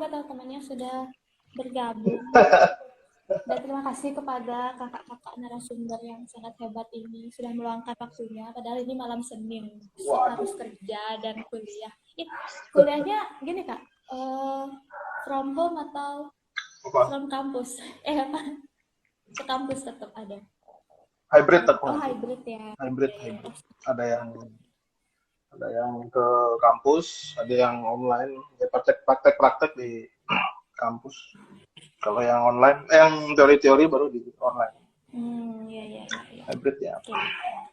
buat teman-teman yang sudah bergabung. Dan terima kasih kepada kakak-kakak narasumber yang sangat hebat ini sudah meluangkan waktunya. Padahal ini malam Senin, harus kerja dan kuliah. Kuliahnya gini kak, from home atau from kampus? Apa? Ke kampus tetap ada. Hybrid tetap. Oh hybrid ya. Hybrid. Ada yang ke kampus, ada yang online. Ya praktek di kampus. Kalau yang online, yang teori-teori baru di online. Iya. Hybrid ya. Oke.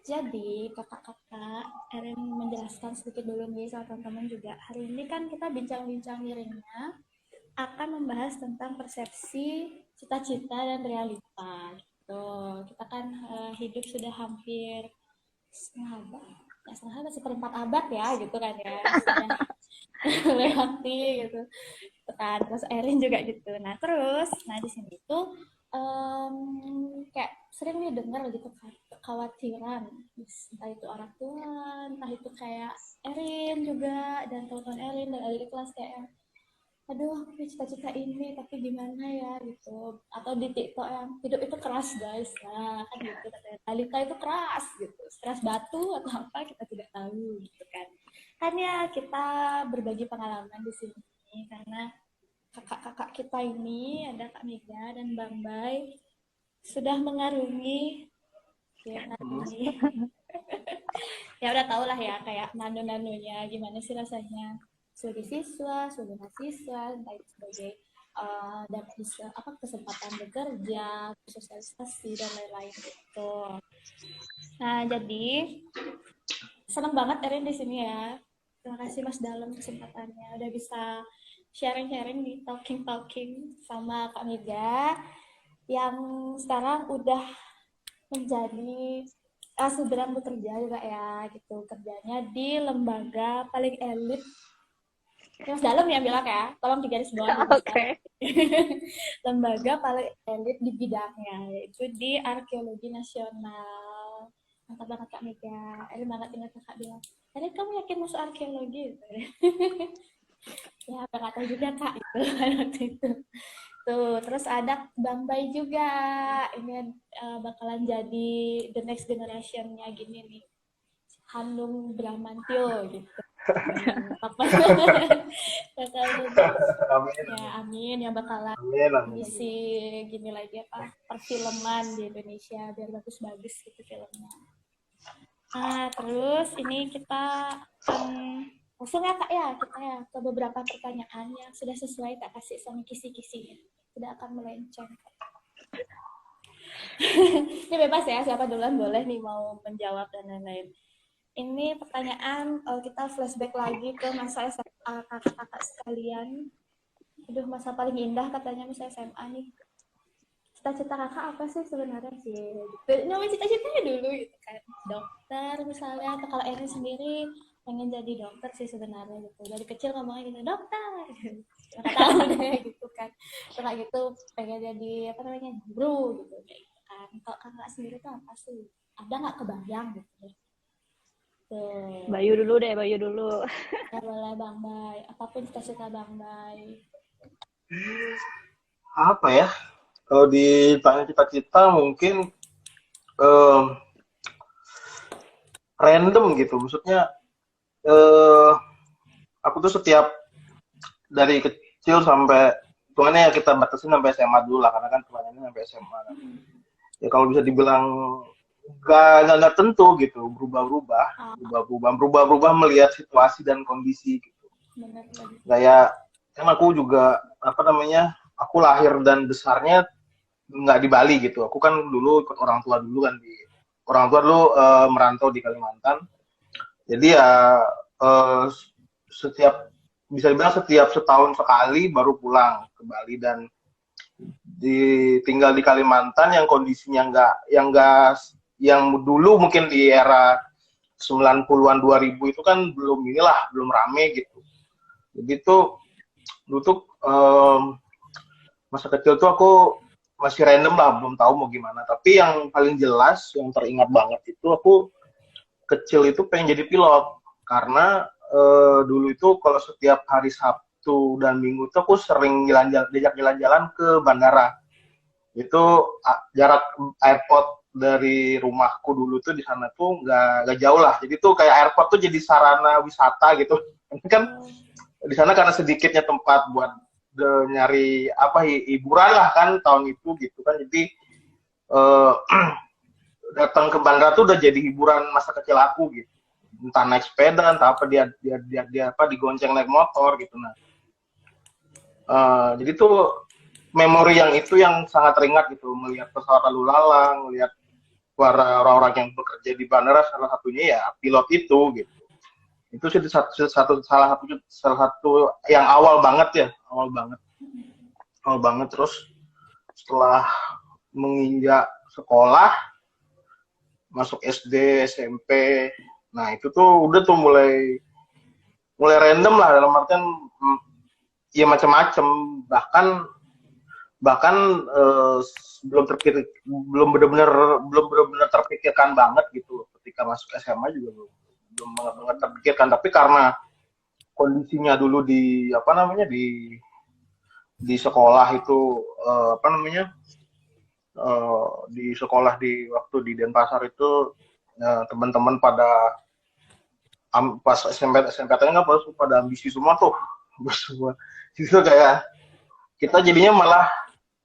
Jadi kakak-kakak, Erin menjelaskan sedikit dulu nih sama teman-teman juga. Hari ini kan kita bincang-bincang miringnya akan membahas tentang persepsi, cita-cita dan realita. Gitu. Kita kan hidup sudah hampir seperempat abad ya, gitu kan ya. Sudah lewati gitu. Kan terus Erin juga gitu. Nah di sini tuh kayak sering nih dengar gitu kan kekhawatiran, entah itu orang tua, entah itu kayak Erin juga dan teman-teman Erin dan adik kelas kayak aduh aku cita-cita ini tapi gimana ya gitu, atau di TikTok yang hidup itu keras guys, nah kan gitu katanya Talita itu keras gitu, keras batu atau apa kita tidak tahu gitu kan. Hanya kita berbagi pengalaman di sini karena kakak-kakak kita ini ada Kak Mega dan Bang Bay sudah mengarungi ya udah tau lah ya kayak nano-nanonya gimana sih rasanya sebagai siswa, sebagai mahasiswa, entah itu sebagai dapat kesempatan bekerja, sosialisasi dan lain-lain gitu. Nah jadi senang banget Erin di sini ya. Terima kasih Mas Dalem kesempatannya udah bisa sharing-sharing di talking sama Kak Mega yang sekarang udah menjadi sedang bekerja juga ya gitu, kerjanya di lembaga paling elit. Mas Dalem yang bilang ya, tolong digaris bawah. Oke. Lembaga paling elit di bidangnya yaitu di arkeologi nasional. Mantap banget Kak Mega. Banget ingat kakak bilang, tadi kamu yakin masuk arkeologi? Ya nggak tahu juga kak itu waktu itu. Tuh terus ada Bang Bay juga, ini bakalan jadi the next generationnya gini nih, Hanung Bramantio gitu. Amin yang bakalan ngisi gini lagi apa perfilman di Indonesia biar bagus-bagus gitu filmnya. Nah terus ini kita langsung ya kak ya, kita ya ke beberapa pertanyaan yang sudah sesuai tak kasih sama kisi-kisinya, tidak akan melenceng. Ini bebas ya, siapa duluan boleh nih mau menjawab dan lain-lain. Ini pertanyaan kita flashback lagi ke masa SMA kakak-kakak sekalian. Aduh masa paling indah katanya masa SMA nih. Cita-cita kakak apa sih sebenarnya sih? Nama cita-citanya dulu gitu kan, dokter misalnya, atau kalau Erin sendiri pengen jadi dokter sih sebenarnya gitu. Dari kecil ngomongnya gitu, dokter. Nggak tahu deh gitu kan. Setelah gitu pengen jadi guru gitu kayak gitu kan. Kalau kakak sendiri tuh apa sih? Ada nggak kebayang gitu? Tuh. Bayu dulu. Ya boleh Bang Bay. Apapun cita-cita Bang Bay. Apa ya? Kalau ditanya cita-cita mungkin random gitu. Maksudnya aku tuh setiap dari kecil sampai hitungannya ya kita batasin sampai SMA dulu lah, karena kan pertanyaannya sampai SMA kan. Ya kalau bisa dibilang nggak tentu gitu, berubah-ubah melihat situasi dan kondisi gitu. Kayak kan aku juga aku lahir dan besarnya nggak di Bali gitu. Aku kan dulu ikut orang tua dulu kan, merantau di Kalimantan. Jadi ya bisa dibilang setiap setahun sekali baru pulang ke Bali, dan tinggal di Kalimantan yang kondisinya yang dulu mungkin di era 90-an 2000 itu kan belum rame gitu. Jadi tuh dulu tuh masa kecil tuh aku masih random lah, belum tahu mau gimana. Tapi yang paling jelas, yang teringat banget itu aku kecil itu pengen jadi pilot, karena dulu itu kalau setiap hari Sabtu Sabtu dan Minggu tuh aku sering diajak jalan-jalan ke bandara. Itu jarak airport dari rumahku dulu tuh di sana tuh nggak jauh lah. Jadi tuh kayak airport tuh jadi sarana wisata gitu. Ini kan di sana karena sedikitnya tempat buat nyari apa hiburan lah kan tahun itu gitu kan. Jadi eh, datang ke bandara tuh udah jadi hiburan masa kecil aku gitu. Entah naik sepeda, entah apa dia apa digonceng naik motor gitu. Nah, jadi tuh memori yang itu yang sangat teringat gitu, melihat pesawat lalu lalang, melihat para orang-orang yang bekerja di bandara, salah satunya ya pilot itu gitu. Itu sih salah satu yang awal banget ya, awal banget. Terus setelah menginjak sekolah, masuk SD, SMP, nah itu tuh udah tuh mulai random lah dalam artian ya macam-macam, bahkan bahkan belum benar-benar terpikirkan banget gitu ketika masuk SMA juga belum banget terpikirkan, tapi karena kondisinya dulu di apa namanya di sekolah itu apa namanya di sekolah di waktu di Denpasar itu teman-teman pada pas SMP-nya kan pada ambisi semua tuh semua itu kayak kita jadinya malah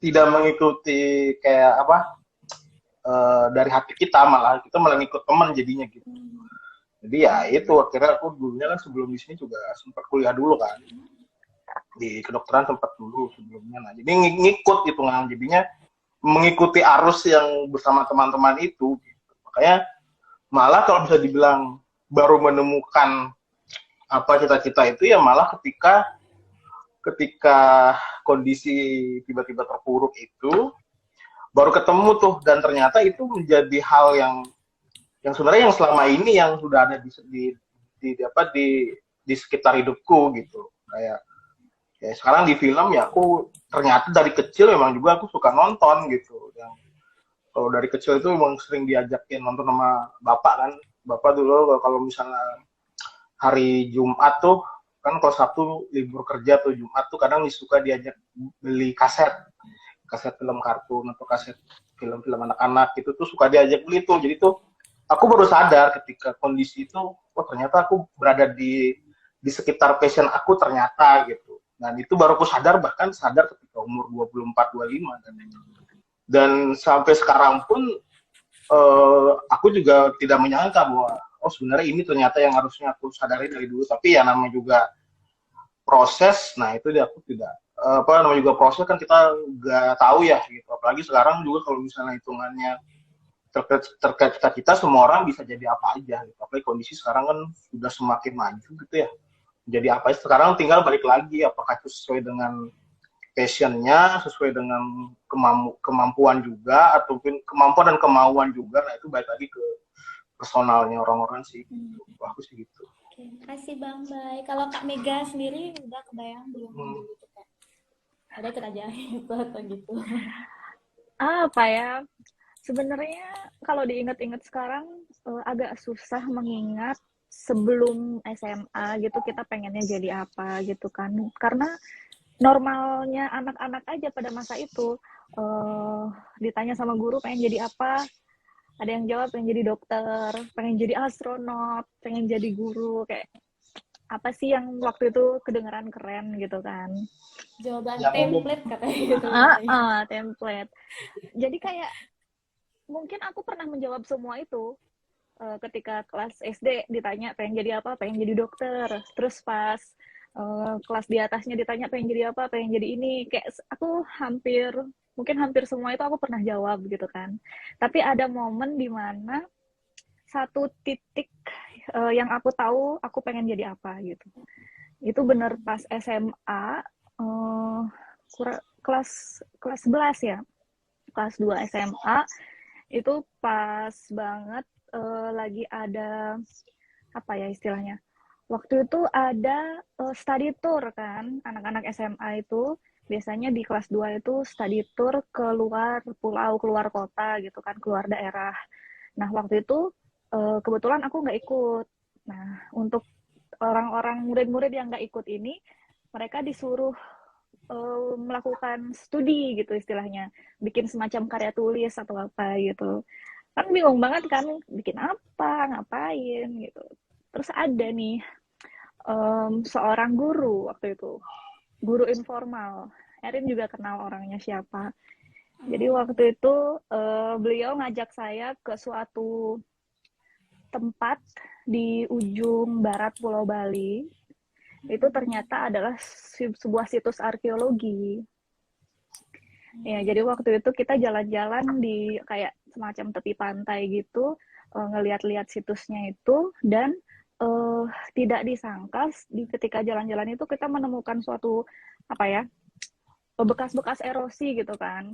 tidak mengikuti kayak apa dari hati kita, malah kita malah ngikut teman jadinya gitu. Jadi ya itu akhirnya aku dulunya kan sebelum di sini juga sempat kuliah dulu kan di kedokteran sempat dulu sebelumnya. Nah jadi ngikut gitu kan, jadinya mengikuti arus yang bersama teman-teman itu. Gitu. Makanya malah kalau bisa dibilang baru menemukan apa cita-cita itu ya malah ketika kondisi tiba-tiba terpuruk itu baru ketemu tuh, dan ternyata itu menjadi hal yang sebenarnya yang selama ini yang sudah ada di sekitar hidupku gitu. Kayak ya sekarang di film ya aku ternyata dari kecil memang juga aku suka nonton gitu. Yang kalau dari kecil itu memang sering diajakin nonton sama bapak kan. Bapak dulu kalau misalnya hari Jumat tuh kan kalau Sabtu libur kerja tuh, Jumat tuh kadang suka diajak beli kaset film kartun atau kaset film-film anak-anak gitu tuh suka diajak beli tuh. Jadi tuh aku baru sadar ketika kondisi itu, oh ternyata aku berada di sekitar passion aku ternyata gitu. Dan itu baru aku bahkan sadar ketika umur 24 25 dan sampai sekarang pun aku juga tidak menyangka bahwa oh sebenarnya ini ternyata yang harusnya aku sadari dari dulu, tapi ya namanya juga proses. Nah itu dia aku tidak apa namanya juga proses kan kita nggak tahu ya gitu, apalagi sekarang juga kalau misalnya hitungannya terkait kita semua orang bisa jadi apa aja gitu. Apalagi kondisi sekarang kan sudah semakin maju gitu ya, jadi apa aja sekarang tinggal balik lagi apakah itu sesuai dengan passionnya, sesuai dengan kemampuan juga, ataupun kemampuan dan kemauan juga. Nah itu balik lagi ke personalnya orang-orang sih. Aku sih gitu. Oke, makasih Bang Bay. Kalau Kak Mega sendiri udah kebayang belum gitu kan? Ada ikut aja gitu atau gitu? Apa ya? Sebenarnya kalau diingat-ingat sekarang agak susah mengingat sebelum SMA gitu kita pengennya jadi apa gitu kan. Karena normalnya anak-anak aja pada masa itu ditanya sama guru pengen jadi apa, ada yang jawab pengen jadi dokter, pengen jadi astronot, pengen jadi guru, kayak apa sih yang waktu itu kedengeran keren gitu kan. Jawaban template katanya gitu. Template. Jadi kayak mungkin aku pernah menjawab semua itu ketika kelas SD ditanya pengen jadi apa, pengen jadi dokter. Terus pas kelas di atasnya ditanya pengen jadi apa, pengen jadi ini, kayak aku mungkin hampir semua itu aku pernah jawab gitu kan. Tapi ada momen di mana satu titik yang aku tahu aku pengen jadi apa gitu. Itu bener pas SMA kelas 11 ya. Kelas 2 SMA itu pas banget lagi ada apa ya istilahnya. Waktu itu ada study tour kan, anak-anak SMA itu biasanya di kelas 2 itu study tour keluar pulau, keluar kota gitu kan, keluar daerah. Nah, waktu itu kebetulan aku nggak ikut. Nah, untuk orang-orang murid-murid yang nggak ikut ini, mereka disuruh melakukan studi gitu istilahnya, bikin semacam karya tulis atau apa gitu. Kan bingung banget kan, bikin apa, ngapain gitu. Terus ada nih seorang guru waktu itu, guru informal. Erin juga kenal orangnya siapa. Jadi waktu itu beliau ngajak saya ke suatu tempat di ujung barat Pulau Bali. Itu ternyata adalah sebuah situs arkeologi. Ya, jadi waktu itu kita jalan-jalan di kayak semacam tepi pantai gitu, ngeliat-liat situsnya itu, dan tidak disangka ketika jalan-jalan itu kita menemukan suatu apa ya, bekas-bekas erosi gitu kan.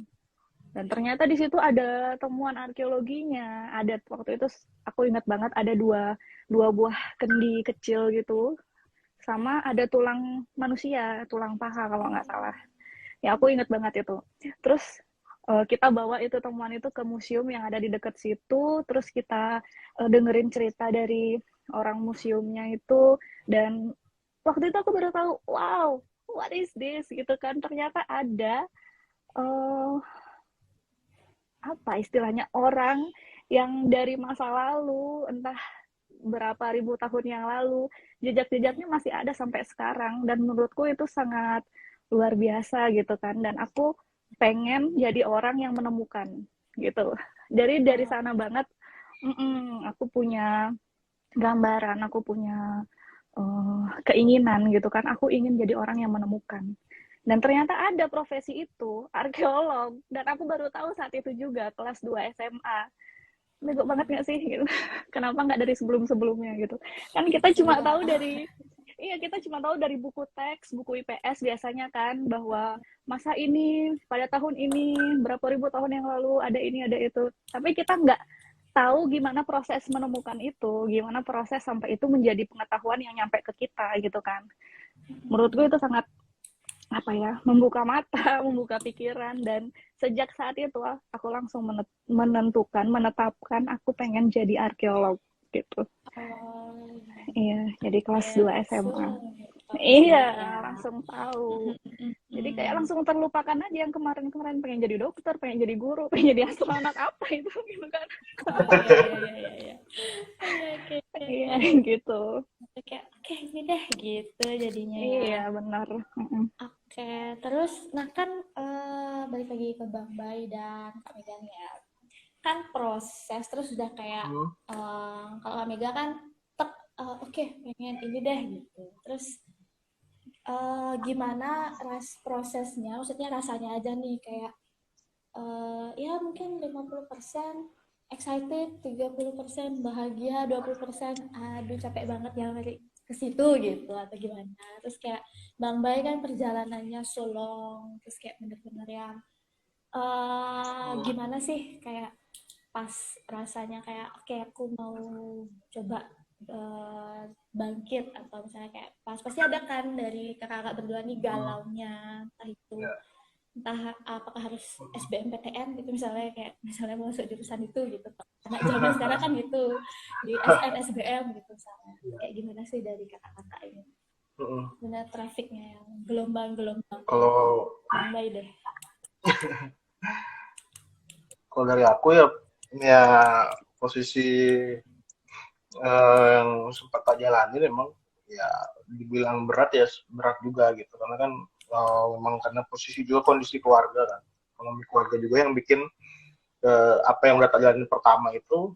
Dan ternyata di situ ada temuan arkeologinya. Ada waktu itu aku ingat banget ada dua buah kendi kecil gitu, sama ada tulang manusia, tulang paha kalau nggak salah. Ya aku ingat banget itu. Terus kita bawa itu temuan itu ke museum yang ada di dekat situ. Terus kita dengerin cerita dari orang museumnya itu. Dan waktu itu aku baru tahu, wow, what is this gitu kan. Ternyata ada apa istilahnya, orang yang dari masa lalu, entah berapa ribu tahun yang lalu, jejak-jejaknya masih ada sampai sekarang. Dan menurutku itu sangat luar biasa gitu kan. Dan aku pengen jadi orang yang menemukan gitu. Jadi dari sana banget aku punya gambaran, aku punya keinginan gitu kan. Aku ingin jadi orang yang menemukan. Dan ternyata ada profesi itu, arkeolog. Dan aku baru tahu saat itu juga, kelas 2 SMA. Bego banget gak sih? Gitu. Kenapa nggak dari sebelum-sebelumnya gitu? Kan kita cuma tahu dari, kita cuma tahu dari buku teks, buku IPS biasanya kan, bahwa masa ini, pada tahun ini, berapa ribu tahun yang lalu, ada ini, ada itu. Tapi kita nggak tahu gimana proses menemukan itu, gimana proses sampai itu menjadi pengetahuan yang nyampe ke kita gitu kan. Menurutku itu sangat apa ya, membuka mata, membuka pikiran. Dan sejak saat itu aku langsung menetapkan aku pengen jadi arkeolog gitu. Iya, jadi kelas 2 SMA. Iya, langsung tahu. Jadi kayak langsung terlupakan aja yang kemarin-kemarin, pengen jadi dokter, pengen jadi guru, pengen jadi astronot apa itu gitu kan. Iya gitu. Oke, ini deh gitu jadinya ya. Iya, benar. Oke, terus nah kan balik lagi ke Bang Bay dan Kak Mega nih ya. Kan proses terus udah kayak kalau Kak Mega kan oke, pengen ini deh gitu. Terus gimana prosesnya, maksudnya rasanya aja nih kayak ya mungkin 50% excited, 30% bahagia, 20% aduh capek banget ya ke situ gitu atau gimana. Terus kayak Bang Bay kan perjalanannya so long, terus kayak bener-bener yang gimana sih kayak pas rasanya kayak oke, aku mau coba bangkit, atau misalnya kayak pas pasti ada kan dari kakak-kakak berdua nih galaunya, entah itu entah apakah harus SBMPTN gitu, misalnya kayak misalnya mau masuk jurusan itu gitu, anak zaman sekarang kan gitu di SM SBM gitu misalnya. Kayak gimana sih dari kakak-kakak ini benar trafiknya yang gelombang-gelombang Kalau Bang deh. kalau dari aku ya posisi yang sempat tak jalani memang ya dibilang berat ya berat juga gitu, karena kan memang karena posisi juga kondisi keluarga kan, ekonomi keluarga juga yang bikin apa yang udah tak jalani pertama itu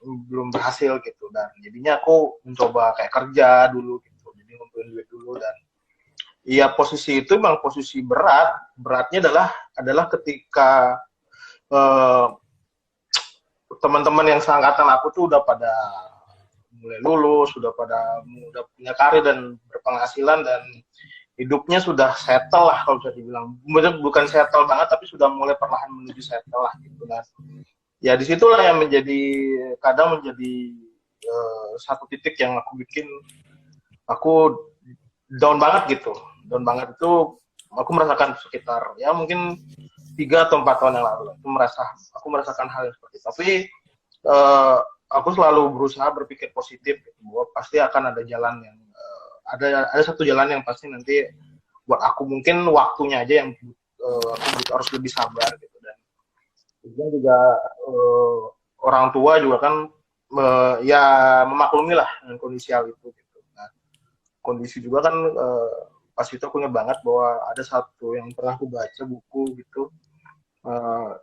belum berhasil gitu. Dan jadinya aku mencoba kayak kerja dulu gitu, jadi ngumpulin duit dulu. Dan iya, posisi itu memang posisi beratnya adalah ketika teman-teman yang seangkatan aku tuh udah pada mulai lulus, udah punya karir dan berpenghasilan, dan hidupnya sudah settle lah kalau bisa dibilang. Bukan settle banget, tapi sudah mulai perlahan menuju settle lah gitu kan. Ya disitulah yang kadang menjadi satu titik yang aku down banget gitu. Down banget itu aku merasakan sekitar ya mungkin 3 atau 4 tahun yang lalu. Aku merasakan hal yang seperti itu. Tapi aku selalu berusaha berpikir positif gitu, bahwa pasti akan ada jalan yang ada satu jalan yang pasti nanti buat aku mungkin waktunya aja yang aku harus lebih sabar gitu. Dan kemudian juga orang tua juga kan ya memaklumi lah dengan kondisi hal itu gitu. Nah, kondisi juga kan pas itu aku ingat banget bahwa ada satu yang pernah aku baca buku gitu,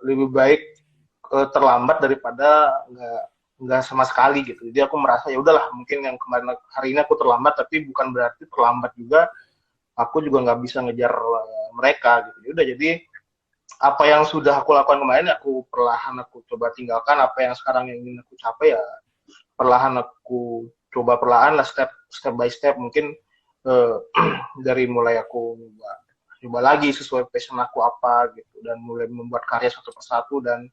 lebih baik terlambat daripada nggak sama sekali gitu. Jadi aku merasa ya udahlah, mungkin yang kemarin hari ini aku terlambat, tapi bukan berarti terlambat juga aku juga nggak bisa ngejar mereka gitu. Udah, jadi apa yang sudah aku lakukan kemarin aku perlahan aku coba tinggalkan, apa yang sekarang yang ingin aku capai ya perlahan aku coba perlahan lah, step by step. Mungkin dari mulai aku coba lagi sesuai passion aku apa gitu, dan mulai membuat karya satu persatu, dan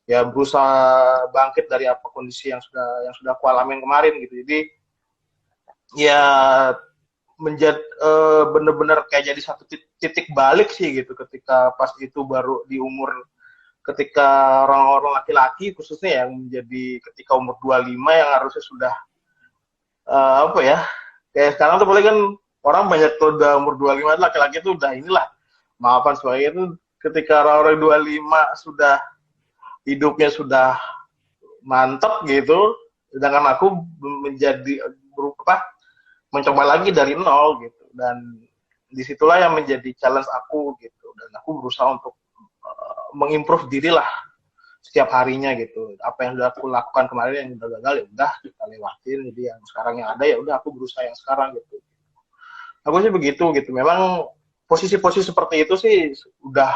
ya berusaha bangkit dari apa kondisi yang sudah aku alamin kemarin gitu. Jadi ya menjadi bener-bener kayak jadi satu titik balik sih gitu, ketika pas itu baru di umur, ketika orang-orang laki-laki khususnya yang menjadi ketika umur 25 yang harusnya sudah apa ya, kayak sekarang tuh boleh kan orang banyak tuh udah umur 25 laki-laki tuh udah inilah, maafan sebagai itu, ketika orang-orang 25 sudah hidupnya sudah mantap gitu, sedangkan aku menjadi berupa mencoba lagi dari nol gitu. Dan disitulah yang menjadi challenge aku gitu, dan aku berusaha untuk mengimprove diri lah setiap harinya gitu. Apa yang sudah aku lakukan kemarin yang udah gagal ya udah kita lewatin, jadi yang sekarang yang ada ya udah aku berusaha yang sekarang gitu. Aku sih begitu gitu. Memang posisi-posisi seperti itu sih udah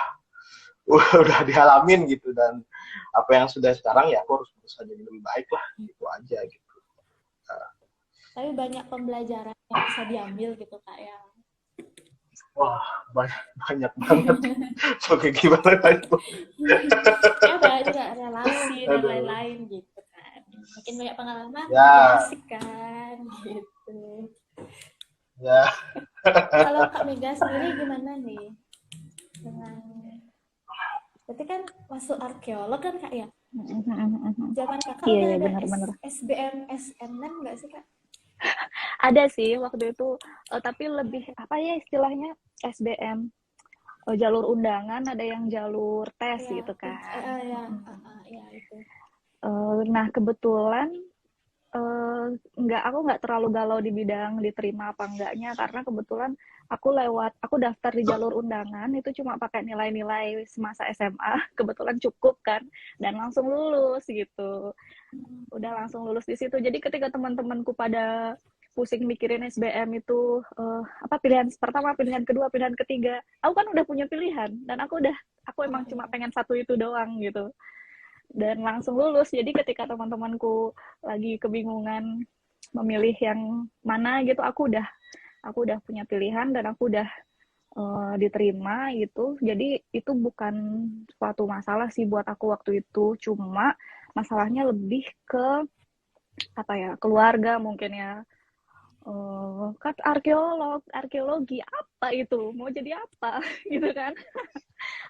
dihalamin gitu, dan apa yang sudah sekarang ya aku harus berusaha jadi lebih baik lah gitu aja gitu. Tapi banyak pembelajaran yang bisa diambil gitu Kak ya. Wah, banyak banget. Oke, gimana itu? Ya banyak juga relasi dan Aduh. lain-lain gitu kan. Makin banyak pengalaman, Ya. makin asik kan gitu. Ya, Kalau Kak Mega sendiri gimana nih? Dengan berarti kan masuk arkeolog kan Kak ya? Zaman Kakak Iya, udah iya, ada benar-benar. SBM SNM nggak sih Kak? Ada sih waktu itu, tapi lebih apa ya istilahnya, SBM, jalur undangan, ada yang jalur tes Ya, gitu kan. ya itu. Nah kebetulan aku nggak terlalu galau di bidang diterima apa enggaknya, karena kebetulan aku daftar di jalur undangan itu cuma pakai nilai-nilai semasa SMA, kebetulan cukup kan, dan langsung lulus gitu. Udah langsung lulus di situ. Jadi ketika teman-temanku pada pusing mikirin SBM itu apa pilihan pertama, pilihan kedua, pilihan ketiga, aku kan udah punya pilihan, dan aku emang cuma pengen satu itu doang gitu, dan langsung lulus. Jadi ketika teman-temanku lagi kebingungan memilih yang mana gitu, aku udah punya pilihan, dan aku udah diterima gitu. Jadi itu bukan suatu masalah sih buat aku waktu itu. Cuma masalahnya lebih ke apa ya, keluarga mungkin ya. Kan arkeologi apa itu, mau jadi apa gitu kan.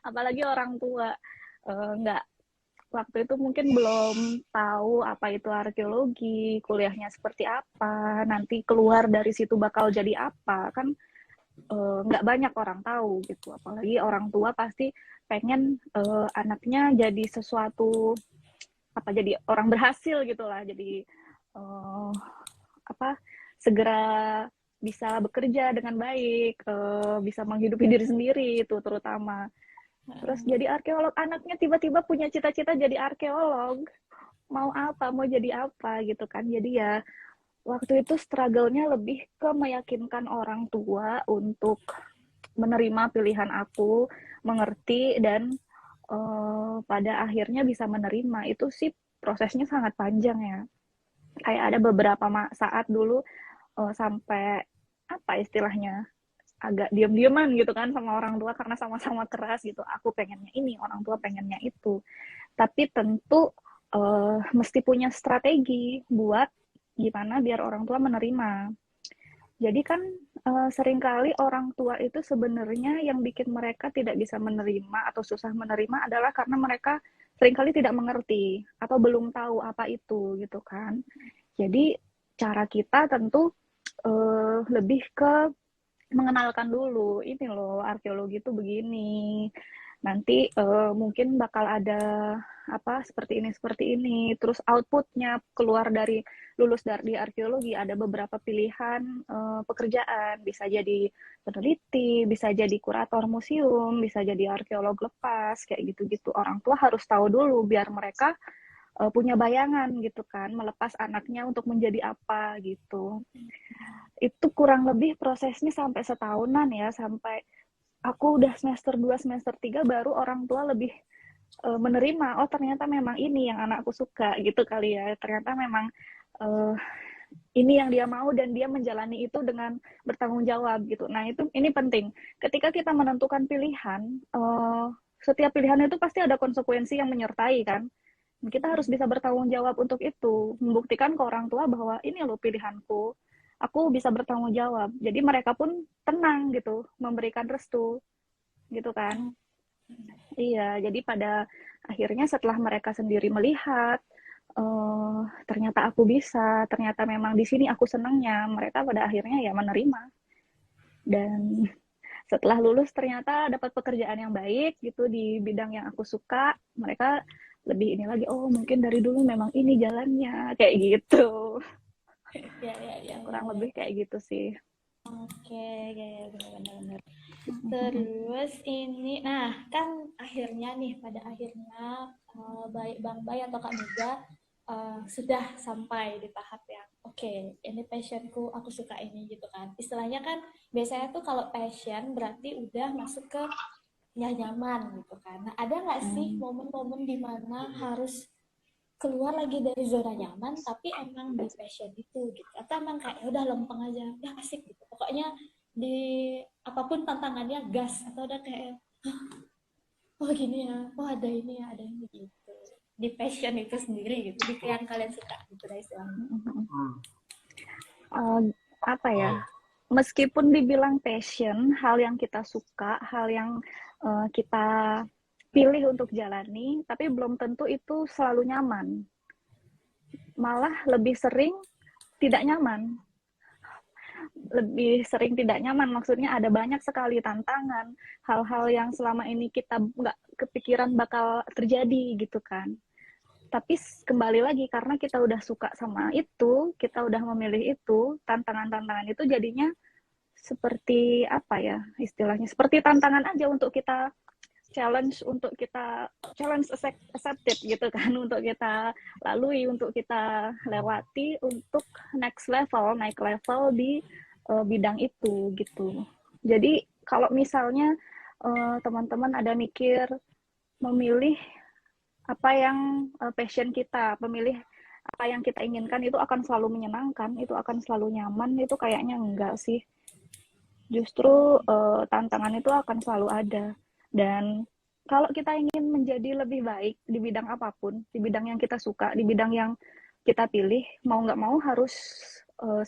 Apalagi orang tua nggak, waktu itu mungkin belum tahu apa itu arkeologi, kuliahnya seperti apa, nanti keluar dari situ bakal jadi apa, kan nggak banyak orang tahu gitu. Apalagi orang tua pasti pengen anaknya jadi sesuatu, apa, jadi orang berhasil gitulah, jadi apa, segera bisa bekerja dengan baik, bisa menghidupi diri sendiri itu terutama. Terus jadi arkeolog, anaknya tiba-tiba punya cita-cita jadi arkeolog, mau apa, mau jadi apa gitu kan. Jadi ya waktu itu struggle-nya lebih ke meyakinkan orang tua untuk menerima pilihan aku, mengerti, dan pada akhirnya bisa menerima. Itu sih prosesnya sangat panjang ya. Kayak ada beberapa saat dulu sampai apa istilahnya, agak diam-diaman gitu kan sama orang tua, karena sama-sama keras gitu. Aku pengennya ini, orang tua pengennya itu. Tapi tentu mesti punya strategi buat gimana biar orang tua menerima. Jadi kan seringkali orang tua itu sebenarnya yang bikin mereka tidak bisa menerima atau susah menerima adalah karena mereka seringkali tidak mengerti atau belum tahu apa itu gitu kan. Jadi cara kita tentu lebih ke mengenalkan dulu, ini loh arkeologi itu begini. Nanti mungkin bakal ada apa seperti ini. Terus outputnya keluar dari lulus dari arkeologi ada beberapa pilihan pekerjaan. Bisa jadi peneliti, bisa jadi kurator museum, bisa jadi arkeolog lepas, kayak gitu-gitu. Orang tua harus tahu dulu biar mereka punya bayangan gitu kan, melepas anaknya untuk menjadi apa gitu. Itu kurang lebih prosesnya sampai setahunan ya, sampai aku udah semester 2 semester 3 baru orang tua lebih menerima, oh ternyata memang ini yang anakku suka gitu kali ya, ternyata memang ini yang dia mau dan dia menjalani itu dengan bertanggung jawab gitu. Nah ini penting, ketika kita menentukan pilihan, setiap pilihan itu pasti ada konsekuensi yang menyertai kan, kita harus bisa bertanggung jawab untuk itu, membuktikan ke orang tua bahwa ini loh pilihanku, aku bisa bertanggung jawab. Jadi mereka pun tenang gitu, memberikan restu gitu kan. Iya, jadi pada akhirnya setelah mereka sendiri melihat, ternyata aku bisa, ternyata memang di sini aku senangnya, mereka pada akhirnya ya menerima. Dan setelah lulus ternyata dapat pekerjaan yang baik gitu di bidang yang aku suka, mereka lebih ini lagi, oh mungkin dari dulu memang ini jalannya, kayak gitu. Ya, Kurang lebih kayak gitu sih. Oke, ya, benar-benar. Terus ini, nah kan akhirnya nih, pada akhirnya baik Bang Bay atau Kak Mega sudah sampai di tahap yang oke, ini passionku, aku suka ini gitu kan. Istilahnya kan biasanya tuh kalau passion berarti udah masuk ke nyaman gitu kan. Nah ada nggak sih momen-momen di mana harus keluar lagi dari zona nyaman tapi emang di passion itu gitu, atau emang kayak udah lempeng aja, udah asik gitu, pokoknya di apapun tantangannya gas, atau udah kayak oh gini ya, oh ada ini ya, ada ini gitu, di passion itu sendiri gitu, di yang kalian suka gitu lah istilahnya. Apa ya, meskipun dibilang passion, hal yang kita suka, hal yang kita pilih untuk jalani, tapi belum tentu itu selalu nyaman. Malah lebih sering tidak nyaman. Lebih sering tidak nyaman, maksudnya ada banyak sekali tantangan, hal-hal yang selama ini kita nggak kepikiran bakal terjadi gitu kan. Tapi kembali lagi, karena kita udah suka sama itu, kita udah memilih itu, tantangan-tantangan itu jadinya seperti apa ya istilahnya, seperti tantangan aja untuk kita challenge, untuk kita challenge accepted gitu kan, untuk kita lalui, untuk kita lewati, untuk naik level di bidang itu gitu. Jadi kalau misalnya teman-teman ada mikir memilih apa yang passion kita, memilih apa yang kita inginkan itu akan selalu menyenangkan, itu akan selalu nyaman, itu kayaknya enggak sih. Justru tantangan itu akan selalu ada. Dan kalau kita ingin menjadi lebih baik di bidang apapun, di bidang yang kita suka, di bidang yang kita pilih, mau nggak mau harus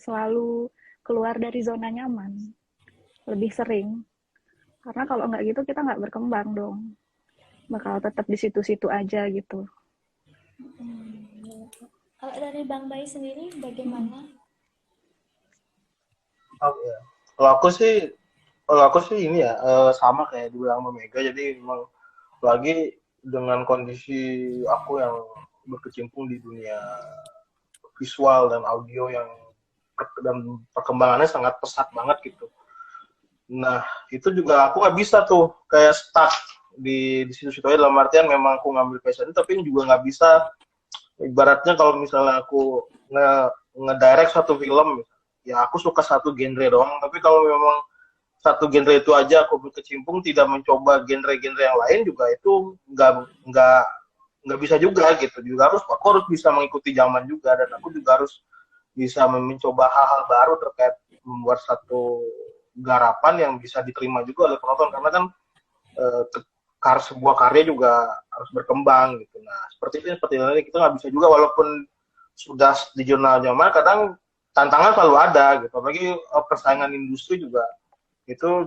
selalu keluar dari zona nyaman. Lebih sering. Karena kalau nggak gitu kita nggak berkembang dong. Bakal tetap di situ-situ aja gitu. Kalau dari Bang Bay sendiri bagaimana? Kalau aku sih ini ya sama kayak dibilang Mbak Mega, jadi memang lagi dengan kondisi aku yang berkecimpung di dunia visual dan audio yang dan perkembangannya sangat pesat banget gitu. Nah itu juga aku nggak bisa tuh kayak stuck di situ-situ aja, dalam artian memang aku ngambil passion tapi juga nggak bisa, ibaratnya kalau misalnya aku nge-direct satu film, ya aku suka satu genre doang, tapi kalau memang satu genre itu aja aku berkecimpung, tidak mencoba genre-genre yang lain juga, itu nggak bisa juga gitu. Juga aku harus bisa mengikuti zaman juga, dan aku juga harus bisa mencoba hal-hal baru terkait membuat satu garapan yang bisa diterima juga oleh penonton, karena kan sebuah karya juga harus berkembang gitu. Nah seperti ini kita nggak bisa juga, walaupun sudah di jurnal nyaman, kadang tantangan selalu ada gitu, apalagi persaingan industri juga itu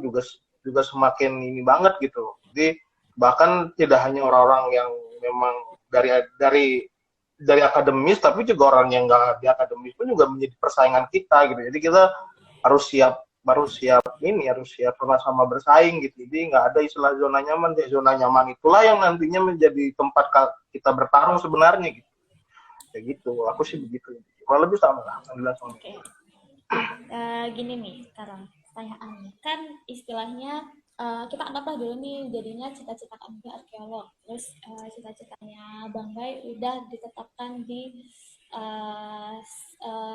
juga semakin ini banget gitu. Jadi bahkan tidak hanya orang-orang yang memang dari akademis, tapi juga orang yang nggak di akademis pun juga menjadi persaingan kita gitu. Jadi kita harus siap baru siap ini, harus siap sama-sama bersaing gitu. Jadi nggak ada istilah zona nyaman. Ya, zona nyaman itulah yang nantinya menjadi tempat kita bertarung sebenarnya gitu. Kayak gitu, aku sih begitu. Kurang lebih sama lah, alhamdulillah sama. Oke. Gini nih sekarang pertanyaannya kan istilahnya kita anggaplah dulu nih jadinya cita-cita kami arkeolog, terus cita-citanya Bang Bay udah ditetapkan di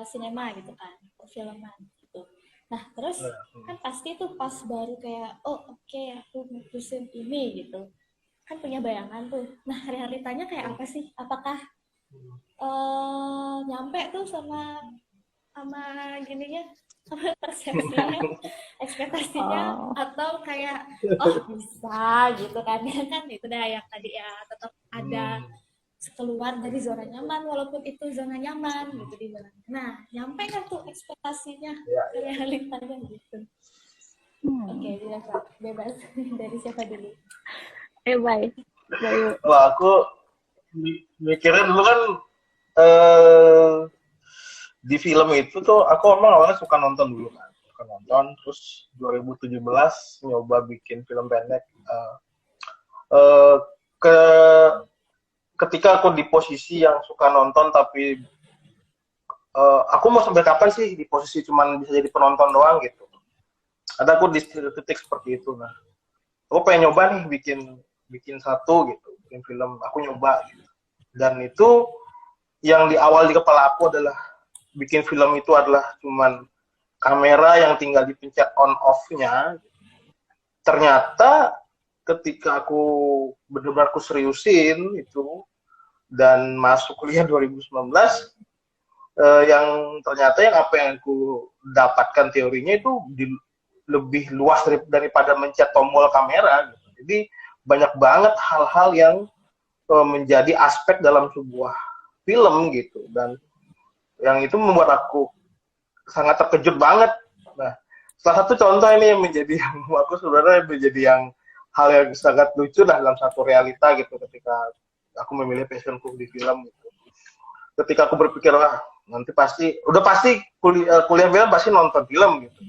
sinema gitu kan, perfilman gitu. Nah terus kan pasti tuh pas baru kayak oke, aku mutusin ini gitu, kan punya bayangan tuh. Nah realitanya kayak apa sih? Apakah nyampe tuh sama gininya, sama persepsinya, ekspektasinya, atau kayak bisa gitu kan. Kan itu dah yang tadi ya, tetap ada keluar dari zona nyaman walaupun itu zona nyaman gitu dibilang. Nah nyampe kan tuh ekspektasinya ke realitanya gitu. Oke, bebas dari siapa dulu? Baik. Wah, aku mikirnya dulu kan di film itu tuh aku emang awalnya suka nonton dulu kan, suka nonton. Terus 2017 nyoba bikin film pendek. Ke ketika aku di posisi yang suka nonton, tapi aku mau sampai kapan sih di posisi cuman bisa jadi penonton doang gitu. Ada aku di titik seperti itu. Nah, aku pengen nyoba nih bikin satu gitu, bikin film. Aku nyoba gitu. Dan itu yang di awal di kepala aku adalah bikin film itu adalah cuman kamera yang tinggal dipencet on off-nya. Ternyata ketika aku benar-benar aku seriusin itu dan masuk kuliah 2019, yang ternyata yang apa yang aku dapatkan teorinya itu lebih luas daripada mencet tombol kamera gitu. Jadi banyak banget hal-hal yang menjadi aspek dalam sebuah film gitu, dan yang itu membuat aku sangat terkejut banget. Nah, salah satu contoh ini yang menjadi yang aku sebenarnya menjadi yang hal yang sangat lucu lah dalam satu realita gitu, ketika aku memilih passionku di film gitu. Ketika aku berpikir nanti pasti kuliah film pasti nonton film gitu.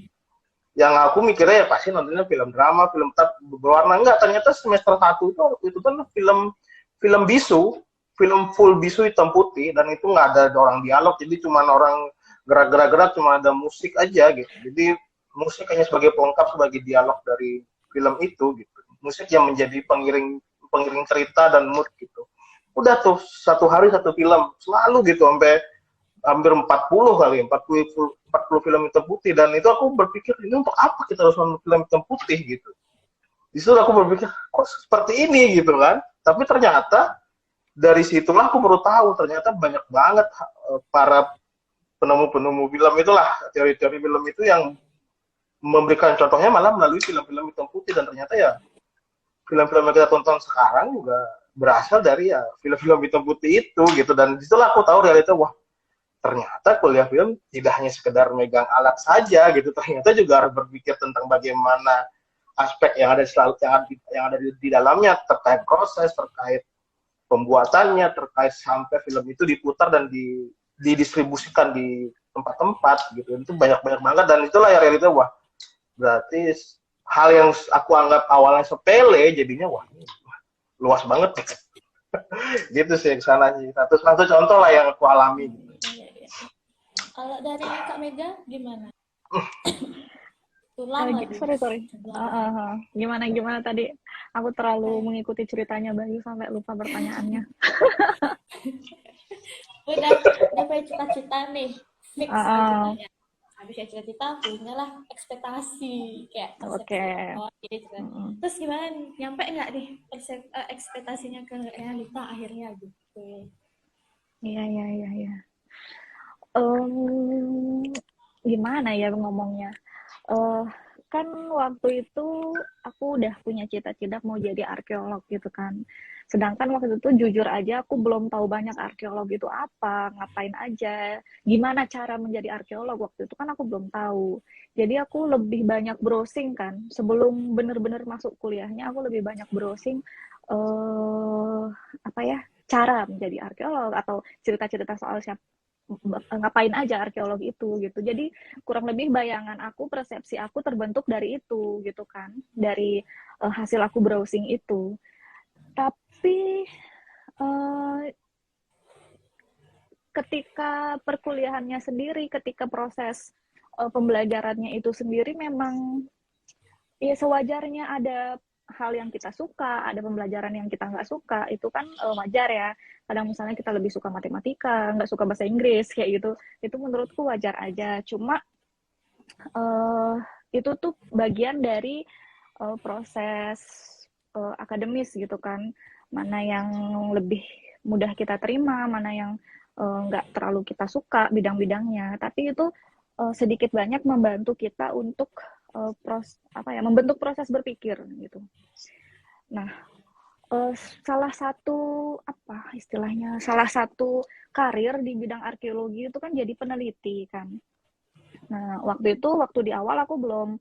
Yang aku mikirnya ya pasti nontonnya film drama, film berwarna. Enggak, ternyata semester 1 itu kan film bisu, film full bisu hitam putih, dan itu nggak ada orang dialog, jadi cuma orang gerak-gerak, cuma ada musik aja gitu. Jadi musik hanya sebagai pelengkap, sebagai dialog dari film itu gitu. Musik yang menjadi pengiring cerita dan mood gitu. Udah tuh satu hari satu film selalu gitu, sampai hampir 40 film hitam putih. Dan itu aku berpikir, ini untuk apa kita harus nonton film hitam putih gitu. Di situ aku berpikir, kok seperti ini gitu kan. Tapi ternyata dari situlah aku baru tahu ternyata banyak banget para penemu film itulah, teori-teori film itu yang memberikan contohnya malah melalui film-film hitam putih. Dan ternyata ya film-film yang kita tonton sekarang juga berasal dari ya film-film hitam putih itu gitu. Dan disitulah aku tahu realita, wah ternyata kuliah film tidak hanya sekedar megang alat saja gitu, ternyata juga harus berpikir tentang bagaimana aspek yang ada di dalamnya, terkait proses, terkait pembuatannya, terkait sampai film itu diputar dan didistribusikan di tempat-tempat gitu. Itu banyak banget, dan itulah yang realita, wah berarti hal yang aku anggap awalnya sepele jadinya wah luas banget gitu sih ke sana sih. Satu contoh lah yang aku alami gitu. Kalau dari Kak Mega gimana? Tulang lagi. Sorry. Gimana tadi? Aku terlalu mengikuti ceritanya Bayu sampai lupa pertanyaannya. udah punya cita-cita nih, fix ceritanya. Habis ya cita-cita, punya lah ekspektasi kayak gitu. Terus gimana? Nyampe nggak nih ekspektasinya ke realita akhirnya gitu? Iya. Gimana ya ngomongnya? Kan waktu itu aku udah punya cita-cita mau jadi arkeolog gitu kan. Sedangkan waktu itu jujur aja aku belum tahu banyak arkeolog itu apa, ngapain aja, gimana cara menjadi arkeolog waktu itu kan aku belum tahu. Jadi aku lebih banyak browsing kan. Sebelum bener-bener masuk kuliahnya aku lebih banyak browsing cara menjadi arkeolog atau cerita-cerita soal ngapain aja arkeologi itu gitu. Jadi kurang lebih bayangan aku, persepsi aku terbentuk dari itu gitu kan, dari hasil aku browsing itu. Tapi ketika perkuliahannya sendiri, ketika proses pembelajarannya itu sendiri memang ya sewajarnya ada hal yang kita suka, ada pembelajaran yang kita nggak suka, itu kan wajar ya. Kadang misalnya kita lebih suka matematika, nggak suka bahasa Inggris, kayak gitu. Itu menurutku wajar aja. Cuma uh, itu tuh bagian dari proses akademis gitu kan. Mana yang lebih mudah kita terima, mana yang nggak terlalu kita suka bidang-bidangnya. Tapi itu sedikit banyak membantu kita untuk membentuk proses berpikir gitu. Nah, salah satu salah satu karir di bidang arkeologi itu kan jadi peneliti kan. Nah, waktu di awal aku belum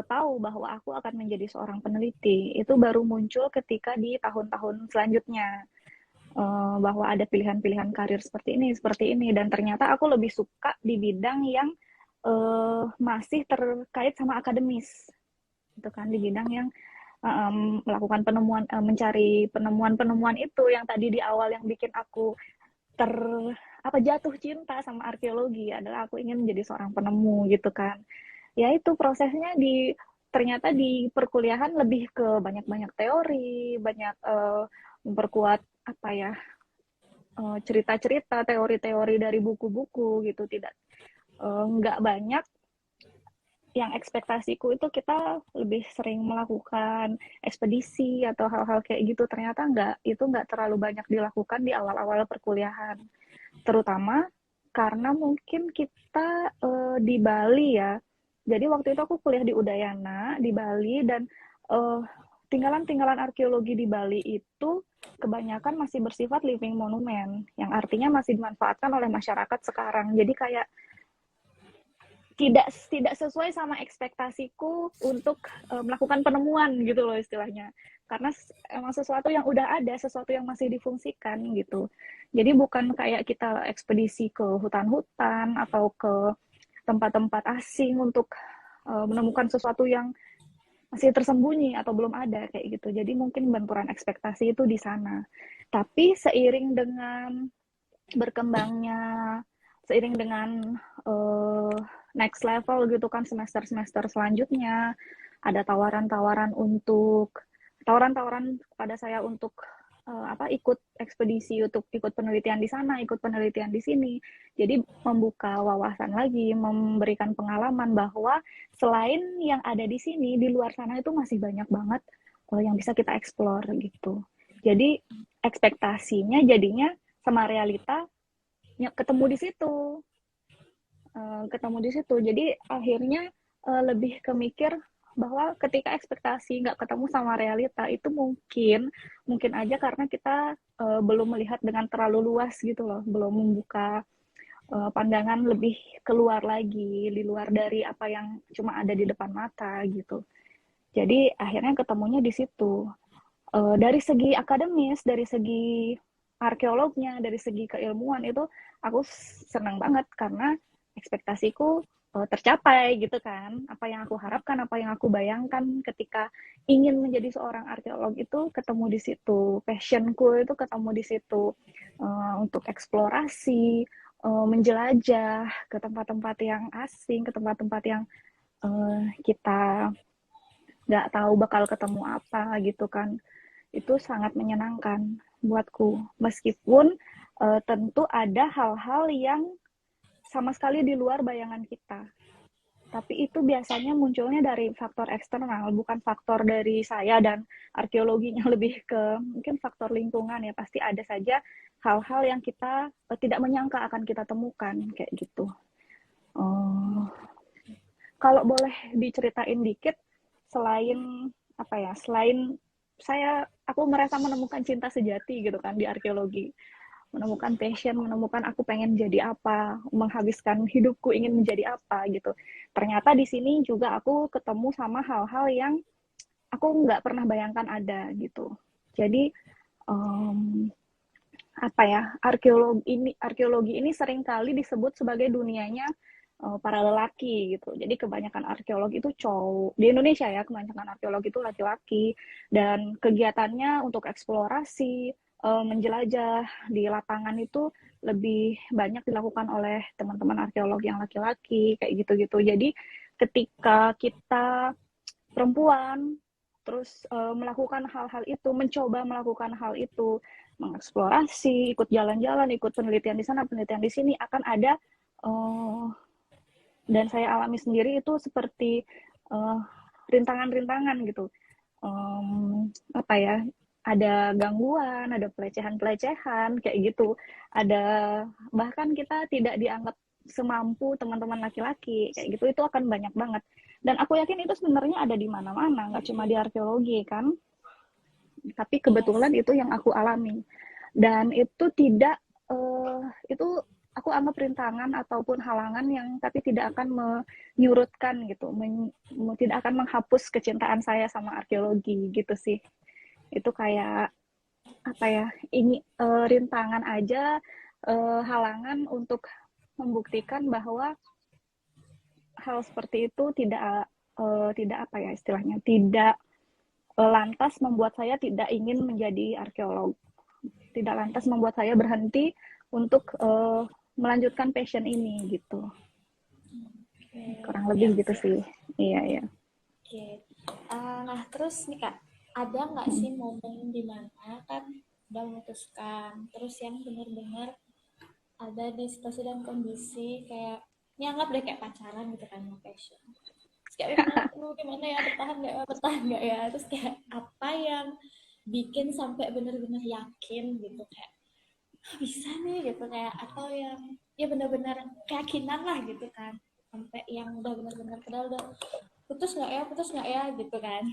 tahu bahwa aku akan menjadi seorang peneliti. Itu baru muncul ketika di tahun-tahun selanjutnya. Bahwa ada pilihan-pilihan karir seperti ini, dan ternyata aku lebih suka di bidang yang masih terkait sama akademis, itu kan, di bidang yang melakukan penemuan, mencari penemuan-penemuan itu yang tadi di awal yang bikin aku jatuh cinta sama arkeologi adalah aku ingin menjadi seorang penemu gitu kan. Ya itu prosesnya ternyata di perkuliahan lebih ke banyak-banyak teori, banyak memperkuat cerita-cerita, teori-teori dari buku-buku gitu. Nggak banyak yang ekspektasiku itu kita lebih sering melakukan ekspedisi atau hal-hal kayak gitu. Ternyata nggak terlalu banyak dilakukan di awal-awal perkuliahan. Terutama karena mungkin kita di Bali ya. Jadi waktu itu aku kuliah di Udayana di Bali, dan tinggalan-tinggalan arkeologi di Bali itu kebanyakan masih bersifat living monument, yang artinya masih dimanfaatkan oleh masyarakat sekarang. Jadi kayak tidak sesuai sama ekspektasiku untuk melakukan penemuan gitu loh istilahnya, karena emang sesuatu yang udah ada, sesuatu yang masih difungsikan gitu. Jadi bukan kayak kita ekspedisi ke hutan-hutan atau ke tempat-tempat asing untuk menemukan sesuatu yang masih tersembunyi atau belum ada kayak gitu. Jadi mungkin benturan ekspektasi itu di sana. Tapi berkembangnya seiring dengan next level gitu kan, semester-semester selanjutnya ada tawaran-tawaran kepada saya untuk ikut ekspedisi, untuk ikut penelitian di sana, ikut penelitian di sini. Jadi membuka wawasan lagi, memberikan pengalaman bahwa selain yang ada di sini, di luar sana itu masih banyak banget yang bisa kita explore gitu. Jadi ekspektasinya jadinya sama realita ketemu di situ. Jadi akhirnya lebih kemikir bahwa ketika ekspektasi nggak ketemu sama realita itu mungkin aja karena kita belum melihat dengan terlalu luas gitu loh, belum membuka pandangan lebih keluar lagi, di luar dari apa yang cuma ada di depan mata gitu. Jadi akhirnya ketemunya di situ. Dari segi akademis, dari segi arkeolognya, dari segi keilmuan itu aku senang banget karena ekspektasiku tercapai gitu kan. Apa yang aku harapkan, apa yang aku bayangkan ketika ingin menjadi seorang arkeolog itu ketemu di situ. Passionku itu ketemu di situ, untuk eksplorasi, menjelajah ke tempat-tempat yang asing, ke tempat-tempat yang kita nggak tahu bakal ketemu apa gitu kan. Itu sangat menyenangkan buatku, meskipun tentu ada hal-hal yang sama sekali di luar bayangan kita, tapi itu biasanya munculnya dari faktor eksternal, bukan faktor dari saya dan arkeologinya, lebih ke mungkin faktor lingkungan ya. Pasti ada saja hal-hal yang kita tidak menyangka akan kita temukan kayak gitu. Kalau boleh diceritain dikit, selain aku merasa menemukan cinta sejati gitu kan di arkeologi, menemukan passion, menemukan aku pengen jadi apa, menghabiskan hidupku ingin menjadi apa gitu. Ternyata di sini juga aku ketemu sama hal-hal yang aku nggak pernah bayangkan ada gitu. Jadi apa ya, arkeologi ini seringkali disebut sebagai dunianya para lelaki gitu. Jadi kebanyakan arkeolog itu cowok. Di Indonesia ya, kebanyakan arkeolog itu laki-laki dan kegiatannya untuk eksplorasi, menjelajah di lapangan itu lebih banyak dilakukan oleh teman-teman arkeolog yang laki-laki kayak gitu-gitu. Jadi ketika kita perempuan terus melakukan hal-hal itu, mencoba melakukan hal itu, mengeksplorasi, ikut jalan-jalan, ikut penelitian di sana, penelitian di sini, akan ada dan saya alami sendiri itu seperti rintangan-rintangan gitu. Apa ya, ada gangguan, ada pelecehan-pelecehan kayak gitu. Ada bahkan kita tidak dianggap semampu teman-teman laki-laki kayak gitu, itu akan banyak banget. Dan aku yakin itu sebenarnya ada di mana-mana, nggak cuma di arkeologi kan. Tapi kebetulan itu yang aku alami. Dan itu tidak itu aku anggap rintangan ataupun halangan yang tapi tidak akan menyurutkan gitu, tidak akan menghapus kecintaan saya sama arkeologi gitu sih. Itu kayak apa ya, ini rintangan aja, halangan untuk membuktikan bahwa hal seperti itu tidak apa ya istilahnya, tidak lantas membuat saya tidak ingin menjadi arkeolog, tidak lantas membuat saya berhenti untuk melanjutkan passion ini gitu. Kurang lebih gitu sih. Iya. Oke. Nah, terus nih Kak, ada nggak sih momen di mana kan udah memutuskan, terus yang benar-benar ada di situasi dan kondisi kayak, ini anggap deh kayak pacaran gitu kan, sama passion. Terus kayak, gimana ya, bertahan nggak ya? Terus kayak apa yang bikin sampai benar-benar yakin gitu, kayak bisa nih gitu, kayak atau yang ya benar-benar keyakinan lah gitu kan, sampai yang udah benar-benar padahal udah putus nggak ya gitu kan,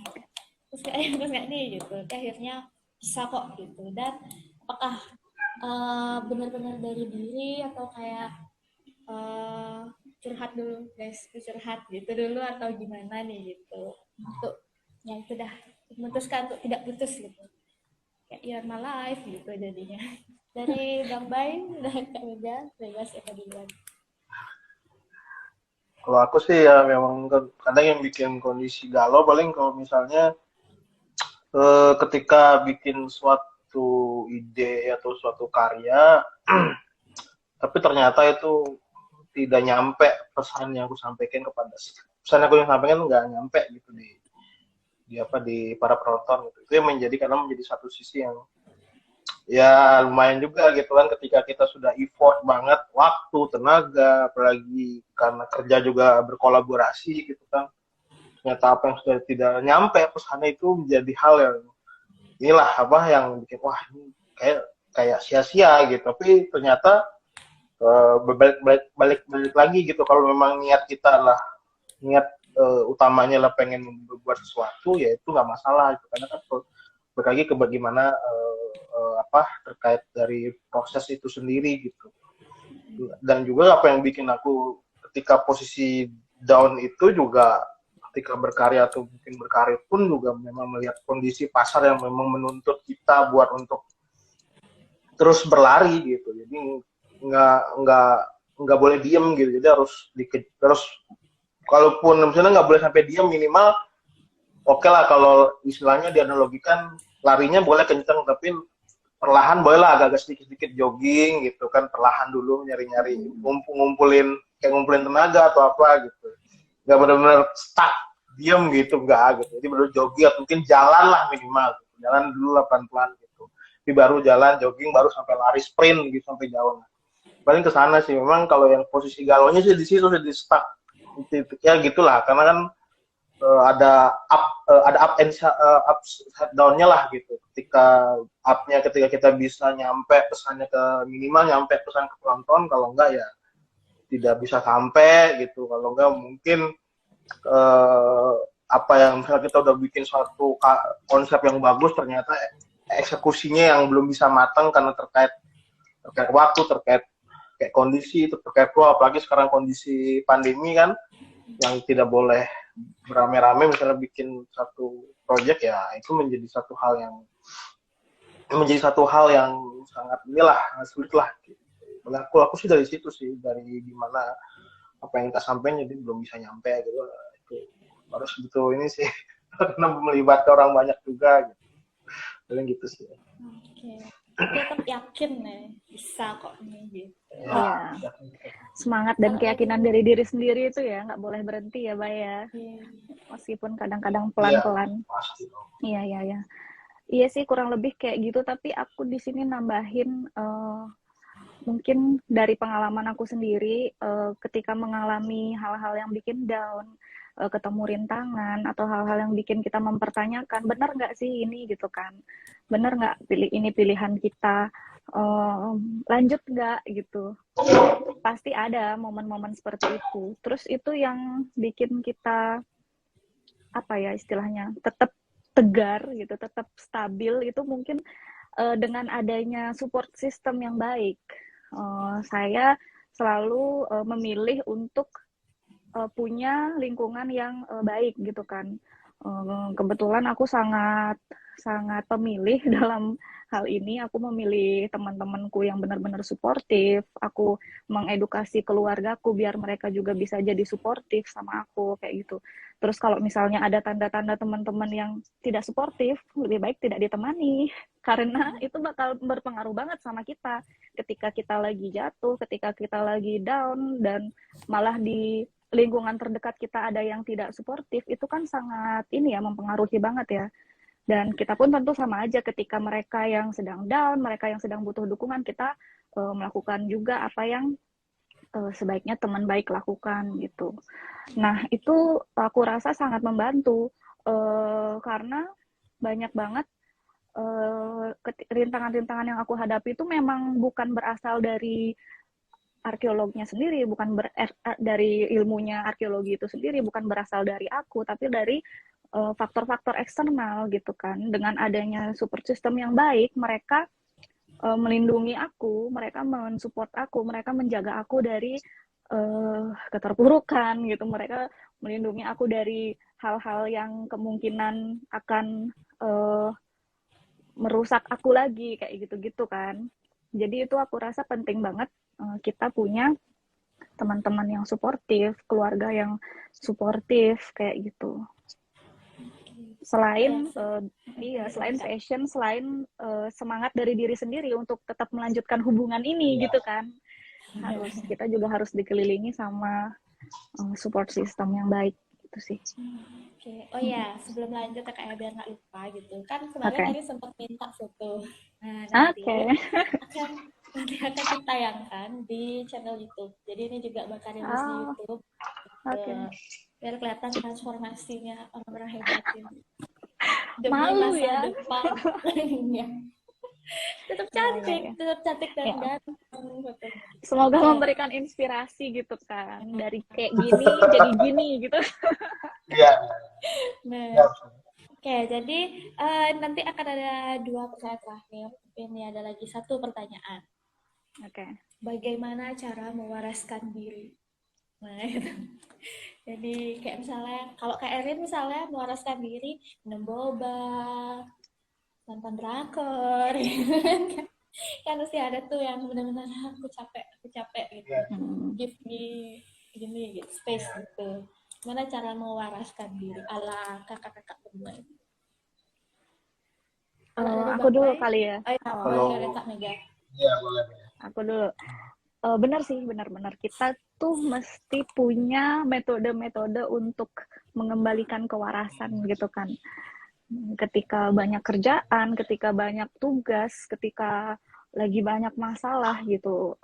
terus nggak nih gitu, akhirnya bisa kok gitu. Dan apakah benar-benar dari diri atau kayak curhat dulu guys, curhat gitu dulu atau gimana nih gitu untuk yang sudah memutuskan untuk tidak putus gitu, kayak you're my life gitu jadinya. Dari Bang Bay dan Kak Mega, bebas ya duluan. Kalau aku sih ya memang kadang yang bikin kondisi galau paling kalau misalnya ketika bikin suatu ide atau suatu karya tapi ternyata itu tidak nyampe pesan yang aku sampaikan kepada pesan yang aku sampaikan nggak nyampe gitu di para penonton gitu. Itu yang menjadi satu sisi yang ya lumayan juga gitu kan, ketika kita sudah effort banget waktu tenaga apalagi karena kerja juga berkolaborasi gitu kan, ternyata apa yang sudah tidak nyampe pesannya itu menjadi hal yang inilah apa yang bikin wah ini kayak sia-sia gitu. Tapi ternyata balik lagi gitu, kalau memang niat kita lah niat utamanya lah pengen berbuat sesuatu ya itu nggak masalah gitu. Karena kan balik lagi ke bagaimana terkait dari proses itu sendiri gitu. Dan juga apa yang bikin aku ketika posisi down itu juga ketika berkarya atau mungkin berkarir pun juga memang melihat kondisi pasar yang memang menuntut kita buat untuk terus berlari gitu. Jadi nggak boleh diem gitu. Jadi terus kalaupun misalnya nggak boleh sampai diem, minimal oke lah kalau istilahnya dianalogikan larinya boleh kenceng tapi perlahan bolehlah agak-agak sedikit-sedikit jogging gitu kan, perlahan dulu nyari-nyari ngumpulin tenaga atau apa gitu, nggak benar-benar stuck diem gitu, nggak gitu. Jadi baru jogging atau mungkin jalan lah minimal gitu. Jalan dulu lah pelan-pelan gitu, tapi baru jalan jogging baru sampai lari sprint gitu sampai jauh. Paling ke sana sih. Memang kalau yang posisi galaunya sih di situ di stuck ya gitulah, karena kan ada up and down-nya lah gitu. Ketika up-nya ketika kita bisa nyampe pesannya ke minimal nyampe pesan ke penonton, kalau enggak ya tidak bisa sampai gitu. Kalau enggak mungkin apa yang misalnya kita udah bikin suatu konsep yang bagus ternyata eksekusinya yang belum bisa matang karena terkait waktu, terkait kondisi itu, terkait apalagi sekarang kondisi pandemi kan yang tidak boleh berame-rame, misalnya bikin satu project ya itu menjadi satu hal yang menjadi satu hal yang sangat inilah sulit lah. Aku sih dari situ sih, dari gimana apa yang kita sampaikan jadi belum bisa nyampe gitu. Itu harus gitu ini sih karena melibatkan orang banyak juga gitu. Paling gitu sih. Oke. Tapi tetap yakin nih bisa kok nih gitu. Iya. Ya, Semangat dan keyakinan dari diri sendiri itu ya nggak boleh berhenti ya, Bay ya. Iya. Meskipun kadang-kadang iya, pelan-pelan. pasti dong. Iya, iya, iya. Iya sih kurang lebih kayak gitu, tapi aku di sini nambahin mungkin dari pengalaman aku sendiri ketika mengalami hal-hal yang bikin down, ketemu rintangan atau hal-hal yang bikin kita mempertanyakan benar nggak sih ini gitu kan, benar nggak ini pilihan kita, lanjut nggak gitu, pasti ada momen-momen seperti itu. Terus itu yang bikin kita apa ya istilahnya tetap tegar gitu, tetap stabil itu mungkin dengan adanya support system yang baik. Saya selalu memilih untuk punya lingkungan yang baik gitu kan. Kebetulan aku sangat sangat pemilih dalam hal ini. Aku memilih teman-temanku yang benar-benar suportif. Aku mengedukasi keluargaku biar mereka juga bisa jadi suportif sama aku kayak gitu. Terus kalau misalnya ada tanda-tanda teman-teman yang tidak suportif, lebih baik tidak ditemani karena itu bakal berpengaruh banget sama kita ketika kita lagi jatuh, ketika kita lagi down, dan malah di lingkungan terdekat kita ada yang tidak suportif, itu kan sangat ini ya mempengaruhi banget ya. Dan kita pun tentu sama aja ketika mereka yang sedang down, mereka yang sedang butuh dukungan, kita melakukan juga apa yang sebaiknya teman baik lakukan gitu. Nah, itu aku rasa sangat membantu karena banyak banget rintangan-rintangan yang aku hadapi itu memang bukan berasal dari arkeolognya sendiri, bukan dari ilmunya arkeologi itu sendiri, bukan berasal dari aku, tapi dari faktor-faktor eksternal gitu kan. Dengan adanya support system yang baik, mereka melindungi aku, mereka mensupport aku, mereka menjaga aku dari keterpurukan gitu, mereka melindungi aku dari hal-hal yang kemungkinan akan merusak aku lagi kayak gitu-gitu kan. Jadi itu aku rasa penting banget kita punya teman-teman yang suportif, keluarga yang suportif kayak gitu. Selain selain passion, selain semangat dari diri sendiri untuk tetap melanjutkan hubungan ini gitu kan. Kita juga harus dikelilingi sama support system yang baik gitu sih. Oke. Oh ya, sebelum lanjut ya kayak biar nggak lupa gitu. Kan kemarin tadi sempat minta foto. Nah, nanti akan ditayangkan di channel YouTube. Jadi ini juga bakal rilis di YouTube. Biar kelihatan transformasinya orang-orang hebat ini. Demi Malu masa ya. depan. Tetap cantik dan ganteng. Semoga memberikan inspirasi gitu kan. Dari kayak gini jadi gini gitu. Iya. Nah, oke, jadi nanti akan ada 2 pertanyaan terakhir. Ini ada lagi 1 pertanyaan. Oke. Bagaimana cara mewaraskan diri? Nah, itu. Jadi kayak misalnya, kalau Kak Erin misalnya mewaraskan diri, minum boba, nonton drakor, kan mesti ada tuh yang benar-benar aku capek gitu. Give me gini gitu, space gitu. Gimana cara mewaraskan diri ala kakak-kakak berdua itu? Aku dulu kali ya. Kalau Kak Mega. Iya, boleh. Aku dulu. Benar sih, benar-benar kita tuh mesti punya metode-metode untuk mengembalikan kewarasan gitu kan. Ketika banyak kerjaan, ketika banyak tugas, ketika lagi banyak masalah gitu,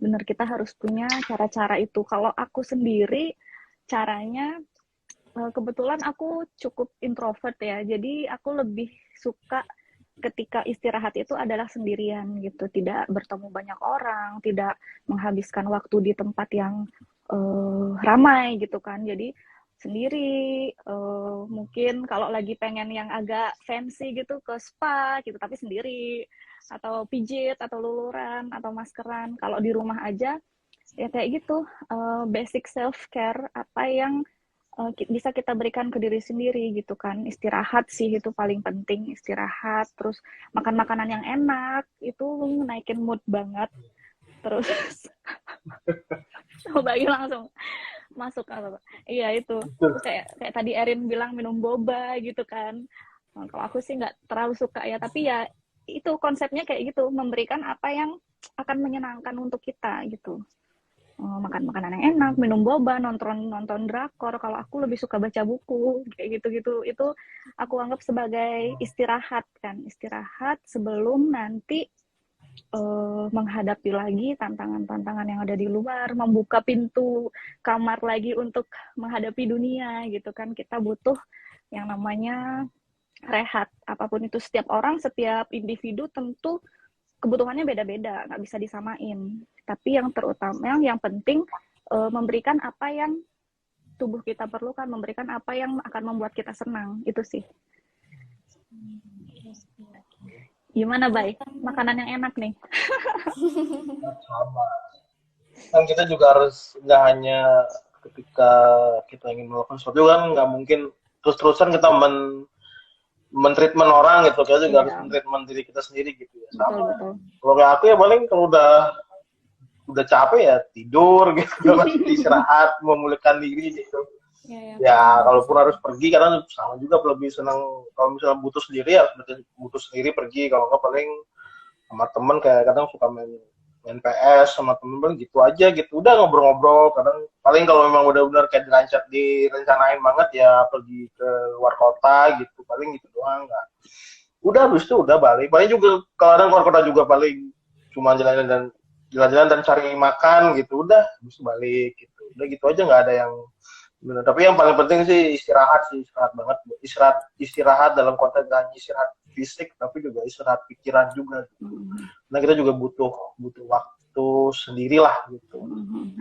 benar kita harus punya cara-cara itu. Kalau aku sendiri caranya, kebetulan aku cukup introvert ya, jadi aku lebih suka ketika istirahat itu adalah sendirian gitu, tidak bertemu banyak orang, tidak menghabiskan waktu di tempat yang ramai gitu kan. Jadi sendiri, mungkin kalau lagi pengen yang agak fancy gitu ke spa gitu, tapi sendiri, atau pijit, atau luluran, atau maskeran. Kalau di rumah aja ya kayak gitu, basic self care apa yang bisa kita berikan ke diri sendiri gitu kan. Istirahat sih itu paling penting, istirahat, terus makan makanan yang enak itu naikin mood banget. Terus Bayu langsung masuk apa? Iya itu. Terus kayak tadi Erin bilang minum boba gitu kan. Nah, kalau aku sih nggak terlalu suka ya, tapi ya itu konsepnya kayak gitu, memberikan apa yang akan menyenangkan untuk kita gitu. Makan makanan yang enak, minum boba, nonton drakor. Kalau aku lebih suka baca buku kayak gitu-gitu. Itu aku anggap sebagai istirahat kan, istirahat sebelum nanti menghadapi lagi tantangan-tantangan yang ada di luar, membuka pintu kamar lagi untuk menghadapi dunia gitu kan. Kita butuh yang namanya rehat. Apapun itu, setiap orang, setiap individu tentu kebutuhannya beda-beda, nggak bisa disamain. Tapi yang terutama, yang penting memberikan apa yang tubuh kita perlukan, memberikan apa yang akan membuat kita senang, itu sih. Gimana, Bay? Makanan yang enak nih. Sama. Kan kita juga harus nggak hanya ketika kita ingin melakukan sesuatu kan nggak mungkin terus-terusan kita mentreatment orang gitu, kita juga harus mentreatment diri kita sendiri gitu ya. Sama. Betul. Kalau kayak aku ya paling kalau udah capek ya tidur gitu, istirahat, memulihkan diri gitu. Ya kalaupun harus pergi, karena sama juga lebih senang kalau misalnya butuh sendiri ya butuh sendiri pergi. Kalau nggak paling sama temen, kayak kadang suka main PS sama temen gitu aja gitu, udah ngobrol-ngobrol. Kadang paling kalau memang udah benar kayak direncanain banget ya pergi ke luar kota gitu, paling gitu doang. Nggak, udah habis itu udah balik. Paling juga kadang keluar kota juga paling cuma jalan-jalan dan cari makan gitu, udah habis itu balik gitu. Udah gitu aja, nggak ada yang bener. Tapi yang paling penting sih istirahat banget. Istirahat dalam konteks hanya istirahat fisik, tapi juga istirahat pikiran juga gitu. Nah kita juga butuh waktu sendirilah gitu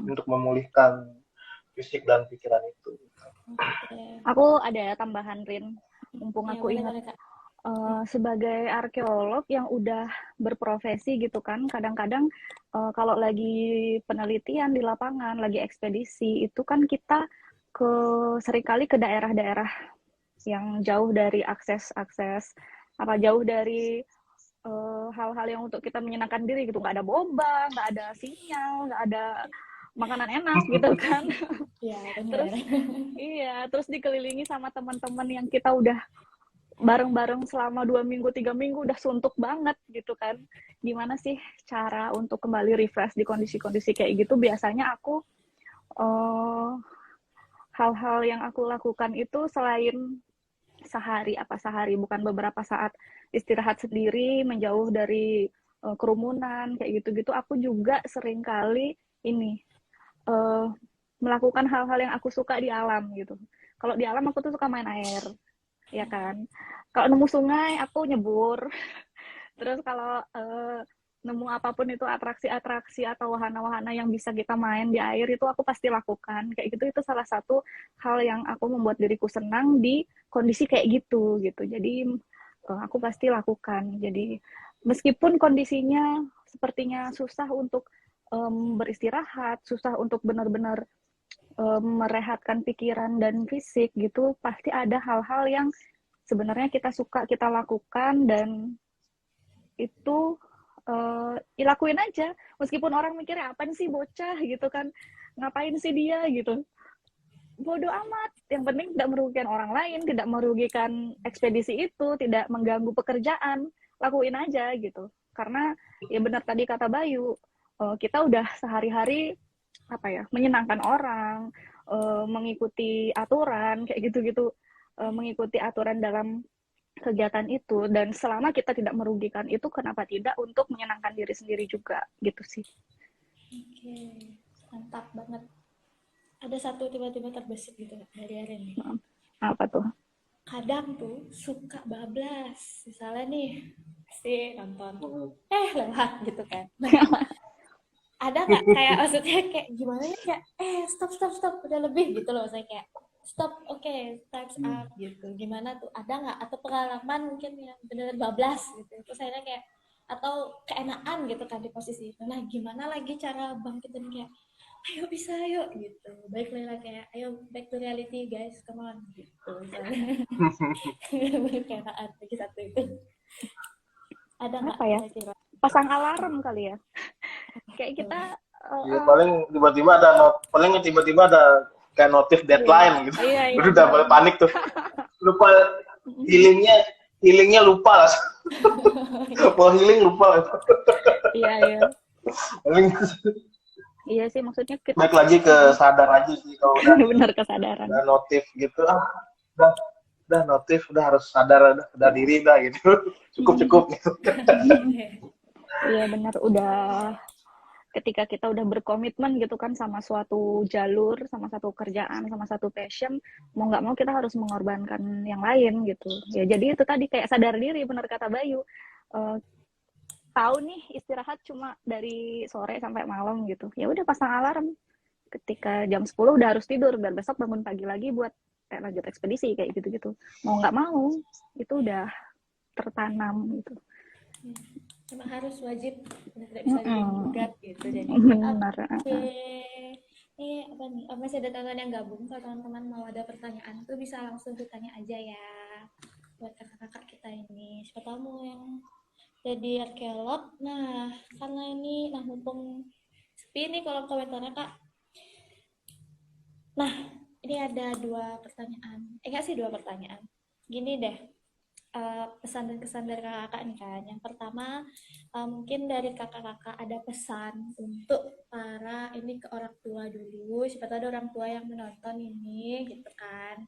untuk memulihkan fisik dan pikiran itu. Aku ada tambahan, Rin, mumpung aku ingat. Sebagai arkeolog yang udah berprofesi gitu kan, kadang-kadang kalau lagi penelitian di lapangan, lagi ekspedisi, itu kan kita seringkali ke daerah-daerah yang jauh dari akses jauh dari hal-hal yang untuk kita menyenangkan diri gitu. Nggak ada boba, nggak ada sinyal, nggak ada makanan enak gitu kan. Terus dikelilingi sama teman-teman yang kita udah bareng-bareng selama 2 minggu, 3 minggu, udah suntuk banget gitu kan. Gimana sih cara untuk kembali refresh di kondisi-kondisi kayak gitu? Biasanya aku hal-hal yang aku lakukan itu selain sehari bukan beberapa saat istirahat sendiri, menjauh dari kerumunan kayak gitu-gitu, aku juga seringkali melakukan hal-hal yang aku suka di alam gitu. Kalau di alam aku tuh suka main air, ya kan. Kalau nemu sungai aku nyebur. Terus kalau nemu apapun itu atraksi-atraksi atau wahana-wahana yang bisa kita main di air, itu aku pasti lakukan. Kayak gitu, itu salah satu hal yang aku membuat diriku senang di kondisi kayak gitu. Jadi aku pasti lakukan. Jadi meskipun kondisinya sepertinya susah untuk beristirahat, susah untuk benar-benar merehatkan pikiran dan fisik gitu, pasti ada hal-hal yang sebenarnya kita suka kita lakukan, dan itu dilakuin aja, meskipun orang mikirnya apa sih bocah gitu kan, ngapain sih dia gitu, bodoh amat, yang penting tidak merugikan orang lain, tidak merugikan ekspedisi itu, tidak mengganggu pekerjaan, lakuin aja gitu. Karena ya benar tadi kata Bayu, kita udah sehari-hari menyenangkan orang, mengikuti aturan kayak gitu-gitu, mengikuti aturan dalam kegiatan itu, dan selama kita tidak merugikan itu, kenapa tidak untuk menyenangkan diri sendiri juga gitu sih. Oke, mantap banget. Ada satu tiba-tiba terbesit gitu dari Erin nih. Apa tuh? Kadang tuh suka bablas, misalnya nih pasti nonton lewat gitu kan. Ada nggak kayak maksudnya kayak gimana ya, kayak stop udah lebih gitu loh, saya kayak stop, oke, time's up gitu. Gimana tuh, ada nggak, atau pengalaman mungkin yang benar-benar bablas gitu, itu saya kayak, atau keenaan gitu kan di posisi itu. Nah gimana lagi cara bangkitin kayak ayo bisa ayo gitu, balik lagi kayak ayo back to reality guys, come on gitu. Kayak lagi satu itu ada nggak Apa ya? kira-kira? Pasang alarm kali ya. Kayak kita Ya, paling tiba-tiba ada kayak notif deadline gitu. Iya, Gue udah mulai panik tuh. Lupa healingnya lupa lah. Mau healing lupa lah. iya. Paling Iya sih, maksudnya kita balik lagi ke sadar aja sih kalau benar kesadaran. udah notif gitu. Udah notif, udah harus sadar diri dah gitu. Cukup gitu. Iya benar, udah ketika kita udah berkomitmen gitu kan sama suatu jalur, sama satu kerjaan, sama satu passion, mau nggak mau kita harus mengorbankan yang lain gitu. Ya jadi itu tadi kayak sadar diri, benar kata Bayu. Tahu nih istirahat cuma dari sore sampai malam gitu. Ya udah pasang alarm. Ketika jam 10 udah harus tidur biar besok bangun pagi lagi buat kayak lanjut ekspedisi kayak gitu-gitu. Mau nggak mau itu udah tertanam gitu. Emang harus wajib, tidak bisa digugat gitu. Jadi benar. oke. Ini apa nih? Masih ada teman yang gabung. Kalau teman-teman mau ada pertanyaan tuh bisa langsung ditanya aja ya buat kakak-kakak kita ini. Siapa tahu mau yang jadi arkeolog. Nah, karena ini mumpung sepi nih kalau komentarnya Kak. Nah, ini ada dua pertanyaan. Enggak sih dua pertanyaan. Gini deh. Pesan dan kesan dari kakak nih kan. Yang pertama mungkin dari kakak-kakak ada pesan untuk para ini ke orang tua dulu. Siapa tahu ada orang tua yang menonton ini gitu kan.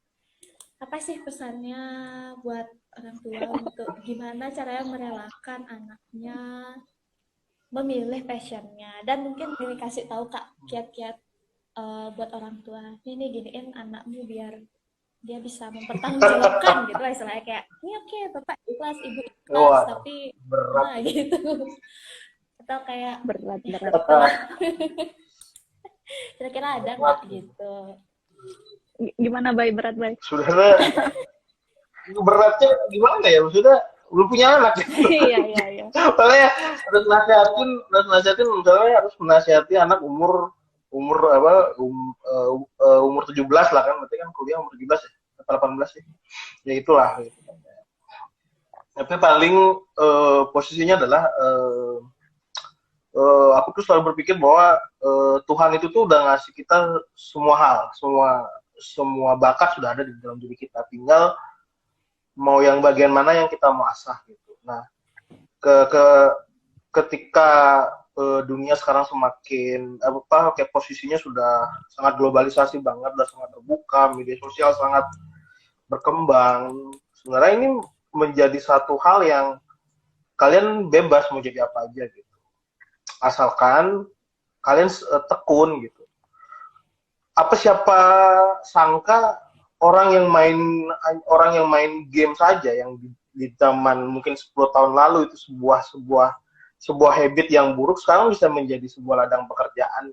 Apa sih pesannya buat orang tua untuk gimana caranya merelakan anaknya memilih passionnya, dan mungkin dikasih tahu Kak kiat-kiat buat orang tua ini giniin anakmu biar dia bisa mempertanggungjawabkan gitu lah istilahnya, kayak ini oke, bapak ikhlas, ibu ikhlas, tapi berat. nah gitu, atau kayak berat. kira-kira ada nggak gitu? Gimana Bay, berat Bay? Saudara, beratnya gimana ya? Maksudnya belum punya anak gitu. Iya. Makanya harus nasihatin misalnya harus menasihati anak umur apa umur 17 lah kan, berarti kan kuliah umur 17 ya atau 18 sih. Ya itulah gitu. Tapi paling posisinya adalah aku tuh selalu berpikir bahwa Tuhan itu tuh udah ngasih kita semua hal, semua bakat sudah ada di dalam diri kita, tinggal mau yang bagian mana yang kita mau asah gitu. Nah, ketika dunia sekarang semakin kayak posisinya sudah sangat globalisasi banget, sudah sangat terbuka, media sosial sangat berkembang. Sebenarnya ini menjadi satu hal yang kalian bebas mau jadi apa aja gitu, asalkan kalian tekun gitu. Siapa sangka orang yang main game saja yang di zaman mungkin 10 tahun lalu itu sebuah habit yang buruk, sekarang bisa menjadi sebuah ladang pekerjaan,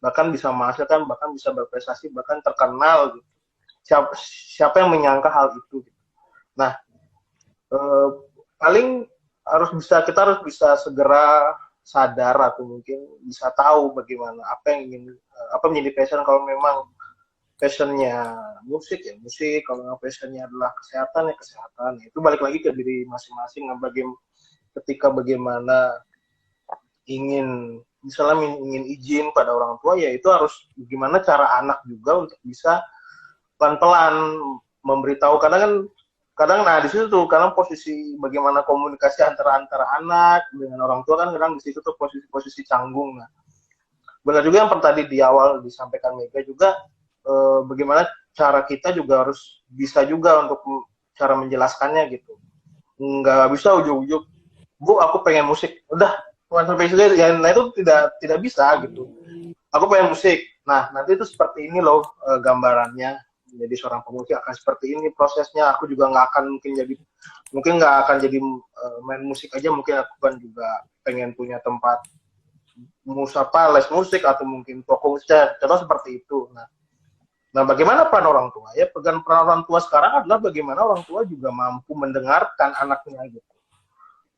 bahkan bisa menghasilkan, bahkan bisa berprestasi, bahkan terkenal gitu. Siapa yang menyangka hal itu gitu. Nah, paling kita harus bisa segera sadar atau mungkin bisa tahu bagaimana apa menjadi passion. Kalau memang passionnya musik ya musik, kalau memang passionnya adalah kesehatan ya kesehatan. Itu balik lagi ke diri masing-masing. Ketika bagaimana ingin izin pada orang tua, ya itu harus bagaimana cara anak juga untuk bisa pelan-pelan memberitahu. Kadang di situ tuh kadang posisi bagaimana komunikasi antara anak dengan orang tua kan kadang di situ tuh posisi canggung. Nah, benar juga yang tadi di awal disampaikan Mega juga, bagaimana cara kita juga harus bisa juga untuk cara menjelaskannya gitu. Nggak bisa ujuk-ujuk, Bu, aku pengen musik. Udah, bukan sampai situ ya. Nah, itu tidak bisa gitu. Aku pengen musik. Nah, nanti itu seperti ini loh gambarannya. Menjadi seorang pemusik akan seperti ini prosesnya. Aku juga nggak akan jadi main musik aja. Mungkin aku kan juga pengen punya tempat les musik atau mungkin toko musik. Contoh seperti itu. Nah, bagaimana peran orang tua? Ya, peran orang tua sekarang adalah bagaimana orang tua juga mampu mendengarkan anaknya gitu.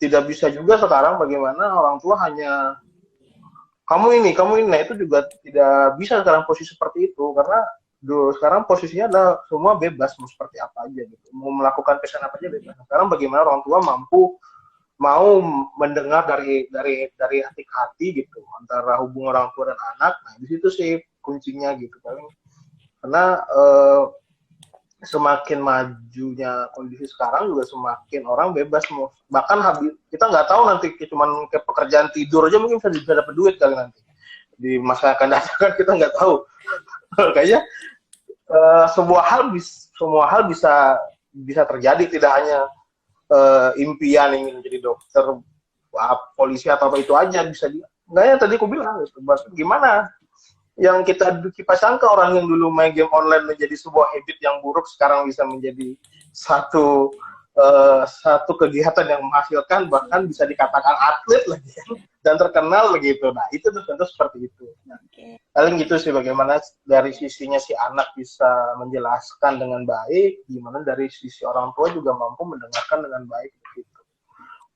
Tidak bisa juga sekarang bagaimana orang tua hanya kamu ini, nah itu juga tidak bisa sekarang posisi seperti itu karena sekarang posisinya adalah semua bebas mau seperti apa aja gitu, mau melakukan pesan apa aja bebas. Sekarang bagaimana orang tua mau mendengar dari hati ke hati gitu antara hubungan orang tua dan anak. Nah di situ sih kuncinya gitu paling karena semakin majunya kondisi sekarang juga semakin orang bebas mau bahkan kita nggak tahu nanti cuman ke pekerjaan tidur aja mungkin bisa dapat duit kali nanti di masa yang akan datang kan kita nggak tahu. Kayaknya semua hal bisa bisa terjadi, tidak hanya impian ingin menjadi dokter, polisi atau apa itu aja bisa nggak ya tadi aku bilang gitu. Gimana yang kita sangka orang yang dulu main game online menjadi sebuah habit yang buruk sekarang bisa menjadi satu satu kegiatan yang menghasilkan bahkan bisa dikatakan atlet lagi dan terkenal begitu. Nah itu tentu seperti itu. Oke. Paling gitu sih bagaimana dari sisinya si anak bisa menjelaskan dengan baik, gimana dari sisi orang tua juga mampu mendengarkan dengan baik begitu.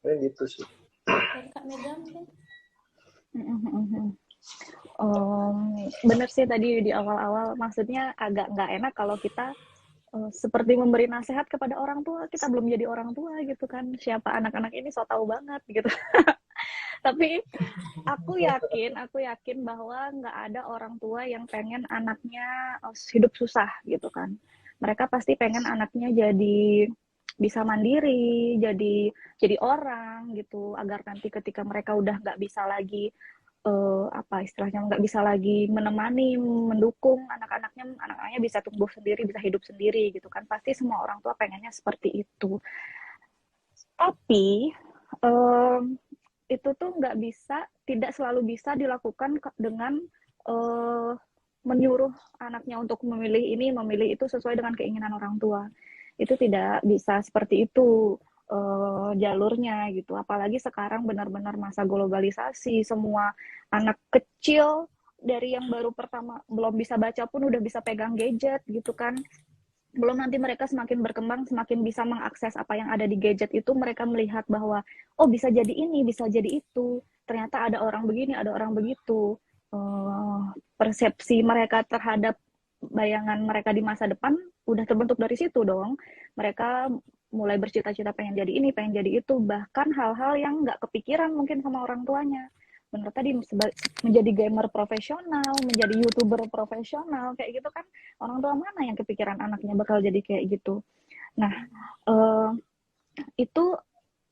Paling gitu sih. Oke, Kak Mega mungkin. Bener sih tadi di awal-awal, maksudnya agak nggak enak kalau kita seperti memberi nasihat kepada orang tua, kita belum jadi orang tua gitu kan, siapa anak-anak ini so tahu banget gitu. Tapi aku yakin bahwa nggak ada orang tua yang pengen anaknya hidup susah gitu kan. Mereka pasti pengen anaknya jadi bisa mandiri, jadi orang gitu, agar nanti ketika mereka udah nggak bisa lagi apa istilahnya nggak bisa lagi menemani, mendukung anaknya bisa tumbuh sendiri, bisa hidup sendiri gitu kan. Pasti semua orang tua pengennya seperti itu. Tapi itu tuh tidak selalu bisa dilakukan dengan menyuruh anaknya untuk memilih ini, memilih itu sesuai dengan keinginan orang tua. Itu tidak bisa seperti itu jalurnya gitu. Apalagi sekarang benar-benar masa globalisasi, semua anak kecil dari yang baru pertama belum bisa baca pun udah bisa pegang gadget gitu kan. Belum nanti mereka semakin berkembang, semakin bisa mengakses apa yang ada di gadget itu, mereka melihat bahwa oh bisa jadi ini, bisa jadi itu. Ternyata ada orang begini, ada orang begitu. Persepsi mereka terhadap bayangan mereka di masa depan udah terbentuk dari situ dong. Mereka mulai bercita-cita pengen jadi ini, pengen jadi itu, bahkan hal-hal yang nggak kepikiran mungkin sama orang tuanya. Benar tadi menjadi gamer profesional, menjadi YouTuber profesional, kayak gitu kan orang tua mana yang kepikiran anaknya bakal jadi kayak gitu. Nah, itu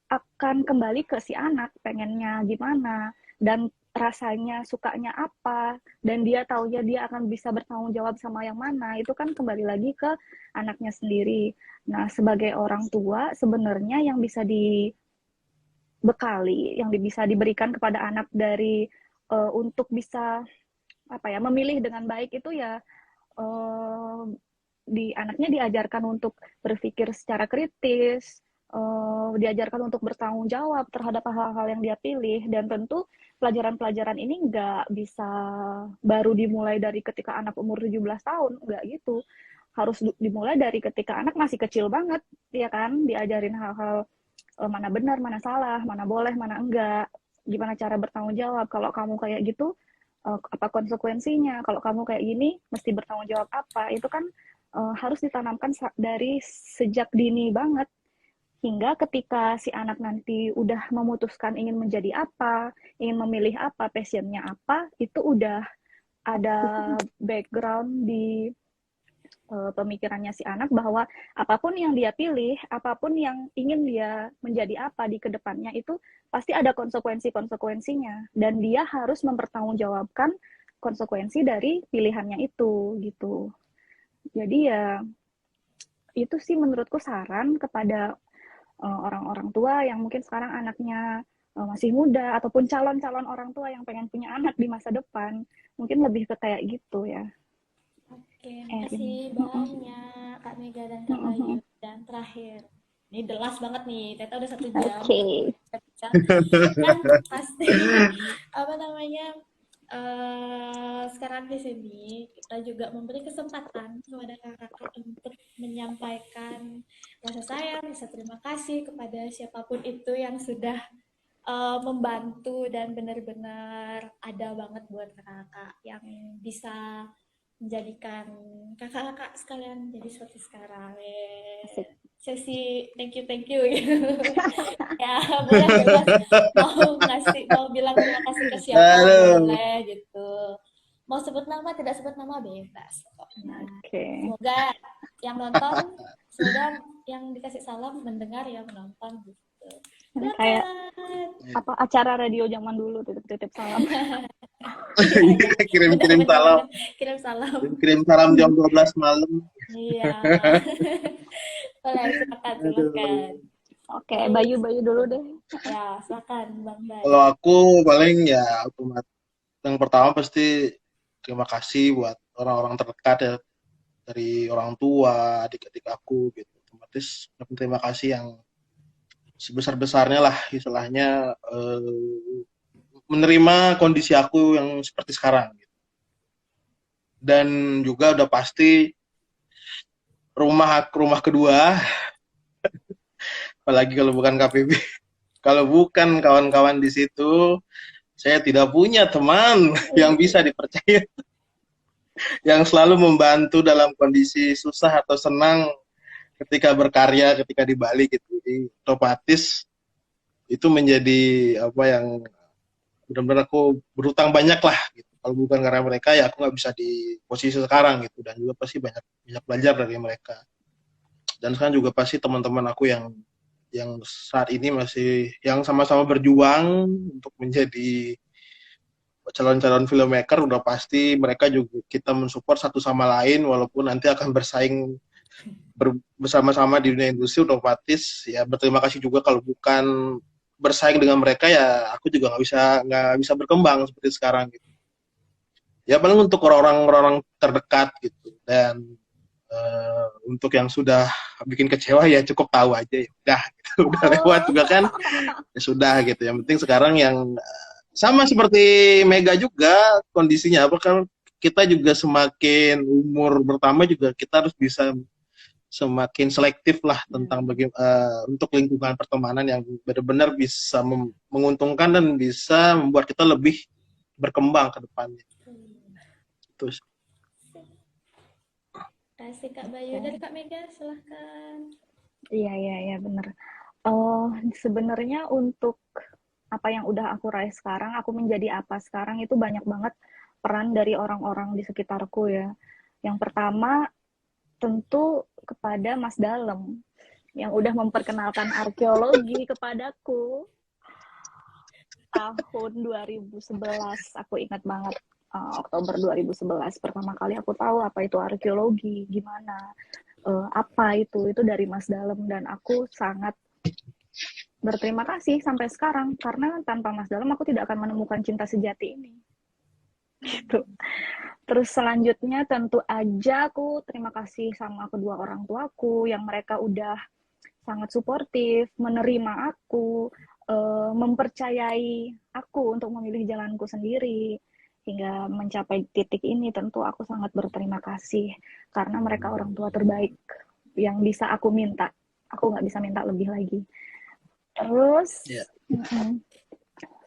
akan kembali ke si anak pengennya gimana dan rasanya sukanya apa, dan dia taunya dia akan bisa bertanggung jawab sama yang mana, itu kan kembali lagi ke anaknya sendiri. Nah, sebagai orang tua sebenarnya yang bisa dibekali, yang bisa diberikan kepada anak dari untuk bisa apa ya memilih dengan baik itu ya anaknya diajarkan untuk berpikir secara kritis, diajarkan untuk bertanggung jawab terhadap hal-hal yang dia pilih, dan tentu pelajaran-pelajaran ini nggak bisa baru dimulai dari ketika anak umur 17 tahun, nggak gitu. Harus dimulai dari ketika anak masih kecil banget, ya kan, diajarin hal-hal mana benar, mana salah, mana boleh, mana enggak, gimana cara bertanggung jawab, kalau kamu kayak gitu, apa konsekuensinya, kalau kamu kayak gini, mesti bertanggung jawab apa, itu kan harus ditanamkan dari sejak dini banget, hingga ketika si anak nanti udah memutuskan ingin menjadi apa, ingin memilih apa, passionnya apa, itu udah ada background di pemikirannya si anak bahwa apapun yang dia pilih, apapun yang ingin dia menjadi apa di kedepannya itu pasti ada konsekuensi-konsekuensinya, dan dia harus mempertanggungjawabkan konsekuensi dari pilihannya itu gitu. Jadi ya itu sih menurutku saran kepada orang-orang tua yang mungkin sekarang anaknya masih muda, ataupun calon-calon orang tua yang pengen punya anak di masa depan, mungkin lebih ke kayak gitu ya. Oke, makasih banyak Kak Mega dan Kak Bayu. Dan terakhir, ini the last banget nih, Teta udah 1 jam. Oke. Kan pasti apa namanya sekarang di sini kita juga memberi kesempatan kepada kakak untuk menyampaikan rasa sayang, rasa terima kasih kepada siapapun itu yang sudah membantu dan benar-benar ada banget buat kakak yang bisa menjadikan kakak-kakak sekalian jadi seperti sekarang. Asik. Sesi thank you gitu. Ya boleh bebas mau bilang terima kasih ke siapa Aduh. boleh gitu. Mau sebut nama tidak sebut nama bebas pokoknya. Oke. Semoga yang nonton, semoga yang dikasih salam mendengar yang menonton gitu. Ini kayak Silakan. apa acara radio zaman dulu, titip-titip salam. Iya, iya. Benar, Kirim-kirim benar, salam. benar. Kirim salam. Kirim salam jam 12 malam. Iya. Boleh, silakan, silakan. Aduh. Oke, Terus, Bayu dulu deh. ya, silakan, Bang Bay. Kalau aku paling ya otomatis yang pertama pasti terima kasih buat orang-orang terdekat ya, dari orang tua, adik-adik aku gitu. Otomatis terima kasih yang sebesar-besarnya lah istilahnya, menerima kondisi aku yang seperti sekarang gitu. Dan juga udah pasti rumah kedua, apalagi kalau bukan KPB. Kalau bukan kawan-kawan di situ, saya tidak punya teman yang bisa dipercaya, yang selalu membantu dalam kondisi susah atau senang ketika berkarya, ketika di Bali gitu. Jadi otomatis itu menjadi apa yang benar-benar aku berutang banyak lah gitu. Kalau bukan karena mereka ya aku nggak bisa di posisi sekarang gitu, dan juga pasti banyak banyak belajar dari mereka. Dan sekarang juga pasti teman-teman aku yang saat ini masih yang sama-sama berjuang untuk menjadi calon-calon filmmaker, udah pasti mereka juga kita mensupport satu sama lain, walaupun nanti akan bersaing bersama-sama di dunia industri. Otomatis ya berterima kasih juga, kalau bukan bersaing dengan mereka ya aku juga nggak bisa berkembang seperti sekarang gitu. Ya paling untuk orang-orang terdekat gitu, dan untuk yang sudah bikin kecewa ya cukup tahu aja, ya udah gitu. Udah lewat Oh. juga kan, ya sudah gitu. Yang penting sekarang yang sama seperti Mega juga kondisinya apa kan, kita juga semakin umur bertambah juga kita harus bisa semakin selektif lah tentang untuk lingkungan pertemanan yang benar-benar bisa menguntungkan dan bisa membuat kita lebih berkembang ke depannya. Terus Kasih Kak Bayu dari Kak Mega, silahkan. Iya, bener. Sebenarnya untuk apa yang udah aku raih sekarang, aku menjadi apa sekarang itu banyak banget peran dari orang-orang di sekitarku ya. Yang pertama tentu kepada Mas Dalem yang udah memperkenalkan arkeologi kepadaku tahun 2011. Aku ingat banget, Oktober 2011 pertama kali aku tahu apa itu arkeologi, gimana, apa itu dari Mas Dalem, dan aku sangat berterima kasih sampai sekarang karena tanpa Mas Dalem aku tidak akan menemukan cinta sejati ini. Gitu. Terus selanjutnya tentu aja aku terima kasih sama kedua orang tuaku yang mereka udah sangat suportif, menerima aku, mempercayai aku untuk memilih jalanku sendiri hingga mencapai titik ini. Tentu aku sangat berterima kasih karena mereka orang tua terbaik yang bisa aku minta. Aku nggak bisa minta lebih lagi. Terus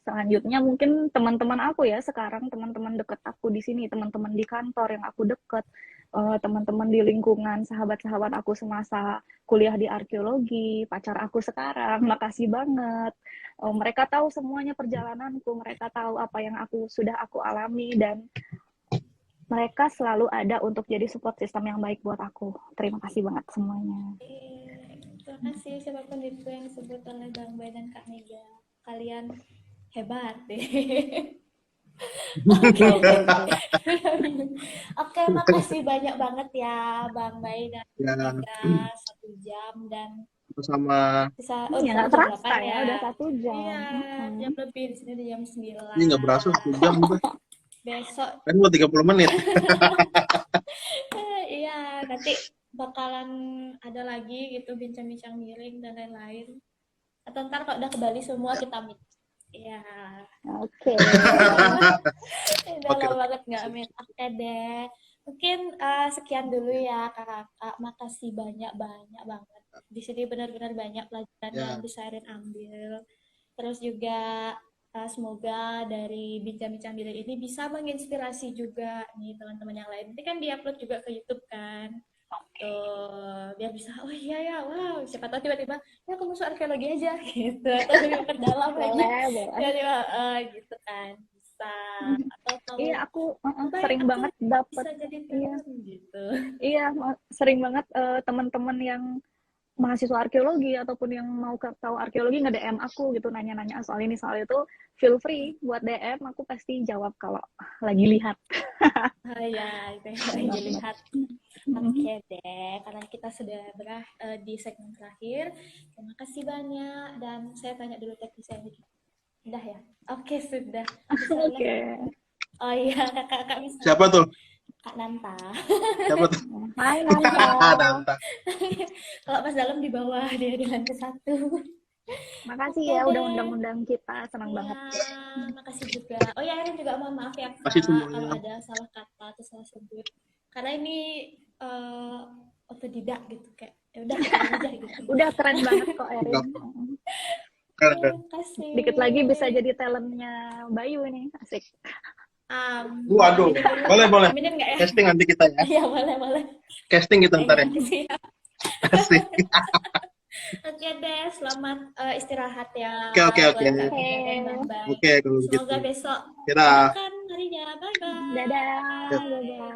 selanjutnya mungkin teman-teman aku ya sekarang, teman-teman deket aku di sini, teman-teman di kantor yang aku deket, teman-teman di lingkungan, sahabat-sahabat aku semasa kuliah di arkeologi, pacar aku sekarang, makasih banget. Mereka tahu semuanya perjalananku, mereka tahu apa yang sudah aku alami, dan mereka selalu ada untuk jadi support system yang baik buat aku. Terima kasih banget semuanya. Terima kasih siapapun itu yang disebut oleh Bang Bay dan Kak Mega. Kalian hebat deh. Oke, makasih banyak banget ya Bang Bay dan Mega, 1 jam dan sama bisa Ya nggak terasa ya, udah 1 jam. Iya, jam lebih di sini di jam 9. ini nggak berasa 1 jam udah. Besok Kan mau 30 menit. iya, nanti bakalan ada lagi gitu bincang-bincang miring dan lain-lain. Atau ntar kalau udah ke Bali semua kita meet. Iya. Oke. Udah lama banget nggak meet. Oke deh. Mungkin sekian dulu ya kakak. Makasih banyak banget. Di sini benar-benar banyak pelajaran yang bisa Erin ambil. Terus juga semoga dari bincang-bincang Billy ini bisa menginspirasi juga nih teman-teman yang lain. Nanti kan diupload juga ke YouTube kan. Tuh, biar bisa, oh iya ya, wow, siapa tahu tiba-tiba, ya aku masuk arkeologi aja, gitu. Atau lebih perdalam lagi, Boleh. tiba-tiba, gitu kan, bisa. Atau kalau, Iya, aku baik, sering aku banget dapet. bisa jadi Iya, film, gitu. iya, sering banget teman-teman yang mahasiswa arkeologi ataupun yang mau tahu arkeologi nge-DM aku gitu, nanya-nanya soal ini soal itu, feel free buat DM, aku pasti jawab kalau lagi lihat. Oh ya, itu yang lagi lihat. Oke deh, karena kita sudah di segmen terakhir. Terima kasih banyak, dan saya tanya dulu teknisnya ini. Udah ya? Oke, sudah. Bisa Oke. Oh iya, kakak bisa. Siapa tuh? Kak Nanta. Siapa tuh? Hai Nanta. Nanta. Kalau pas dalam di bawah, dia di lantai 1. Makasih Oke ya udah deh. undang-undang kita, senang Iya, banget. makasih juga. Oh ya, Erin juga mohon maaf ya Masih Kak, kalau semuanya. ada salah kata atau salah sebut. Karena ini otodidak gitu, kayak ya udah ketahuan aja gitu. Udah keren banget kok Enggak Erin. apa. Terima kasih. Dikit lagi bisa jadi talentnya Bayu nih, asik. Waduh, Aminin dulu. boleh. Aminin nggak ya? Casting nanti kita ya. Iya, boleh. Casting kita ntar ya. Siap. Asik. Oke deh, selamat istirahat ya. Oke. Buat Kak Bidan dan Mbak. Oke, kalau begitu. Semoga besok Kita makan harinya. Bye-bye. Dadah. Dadah.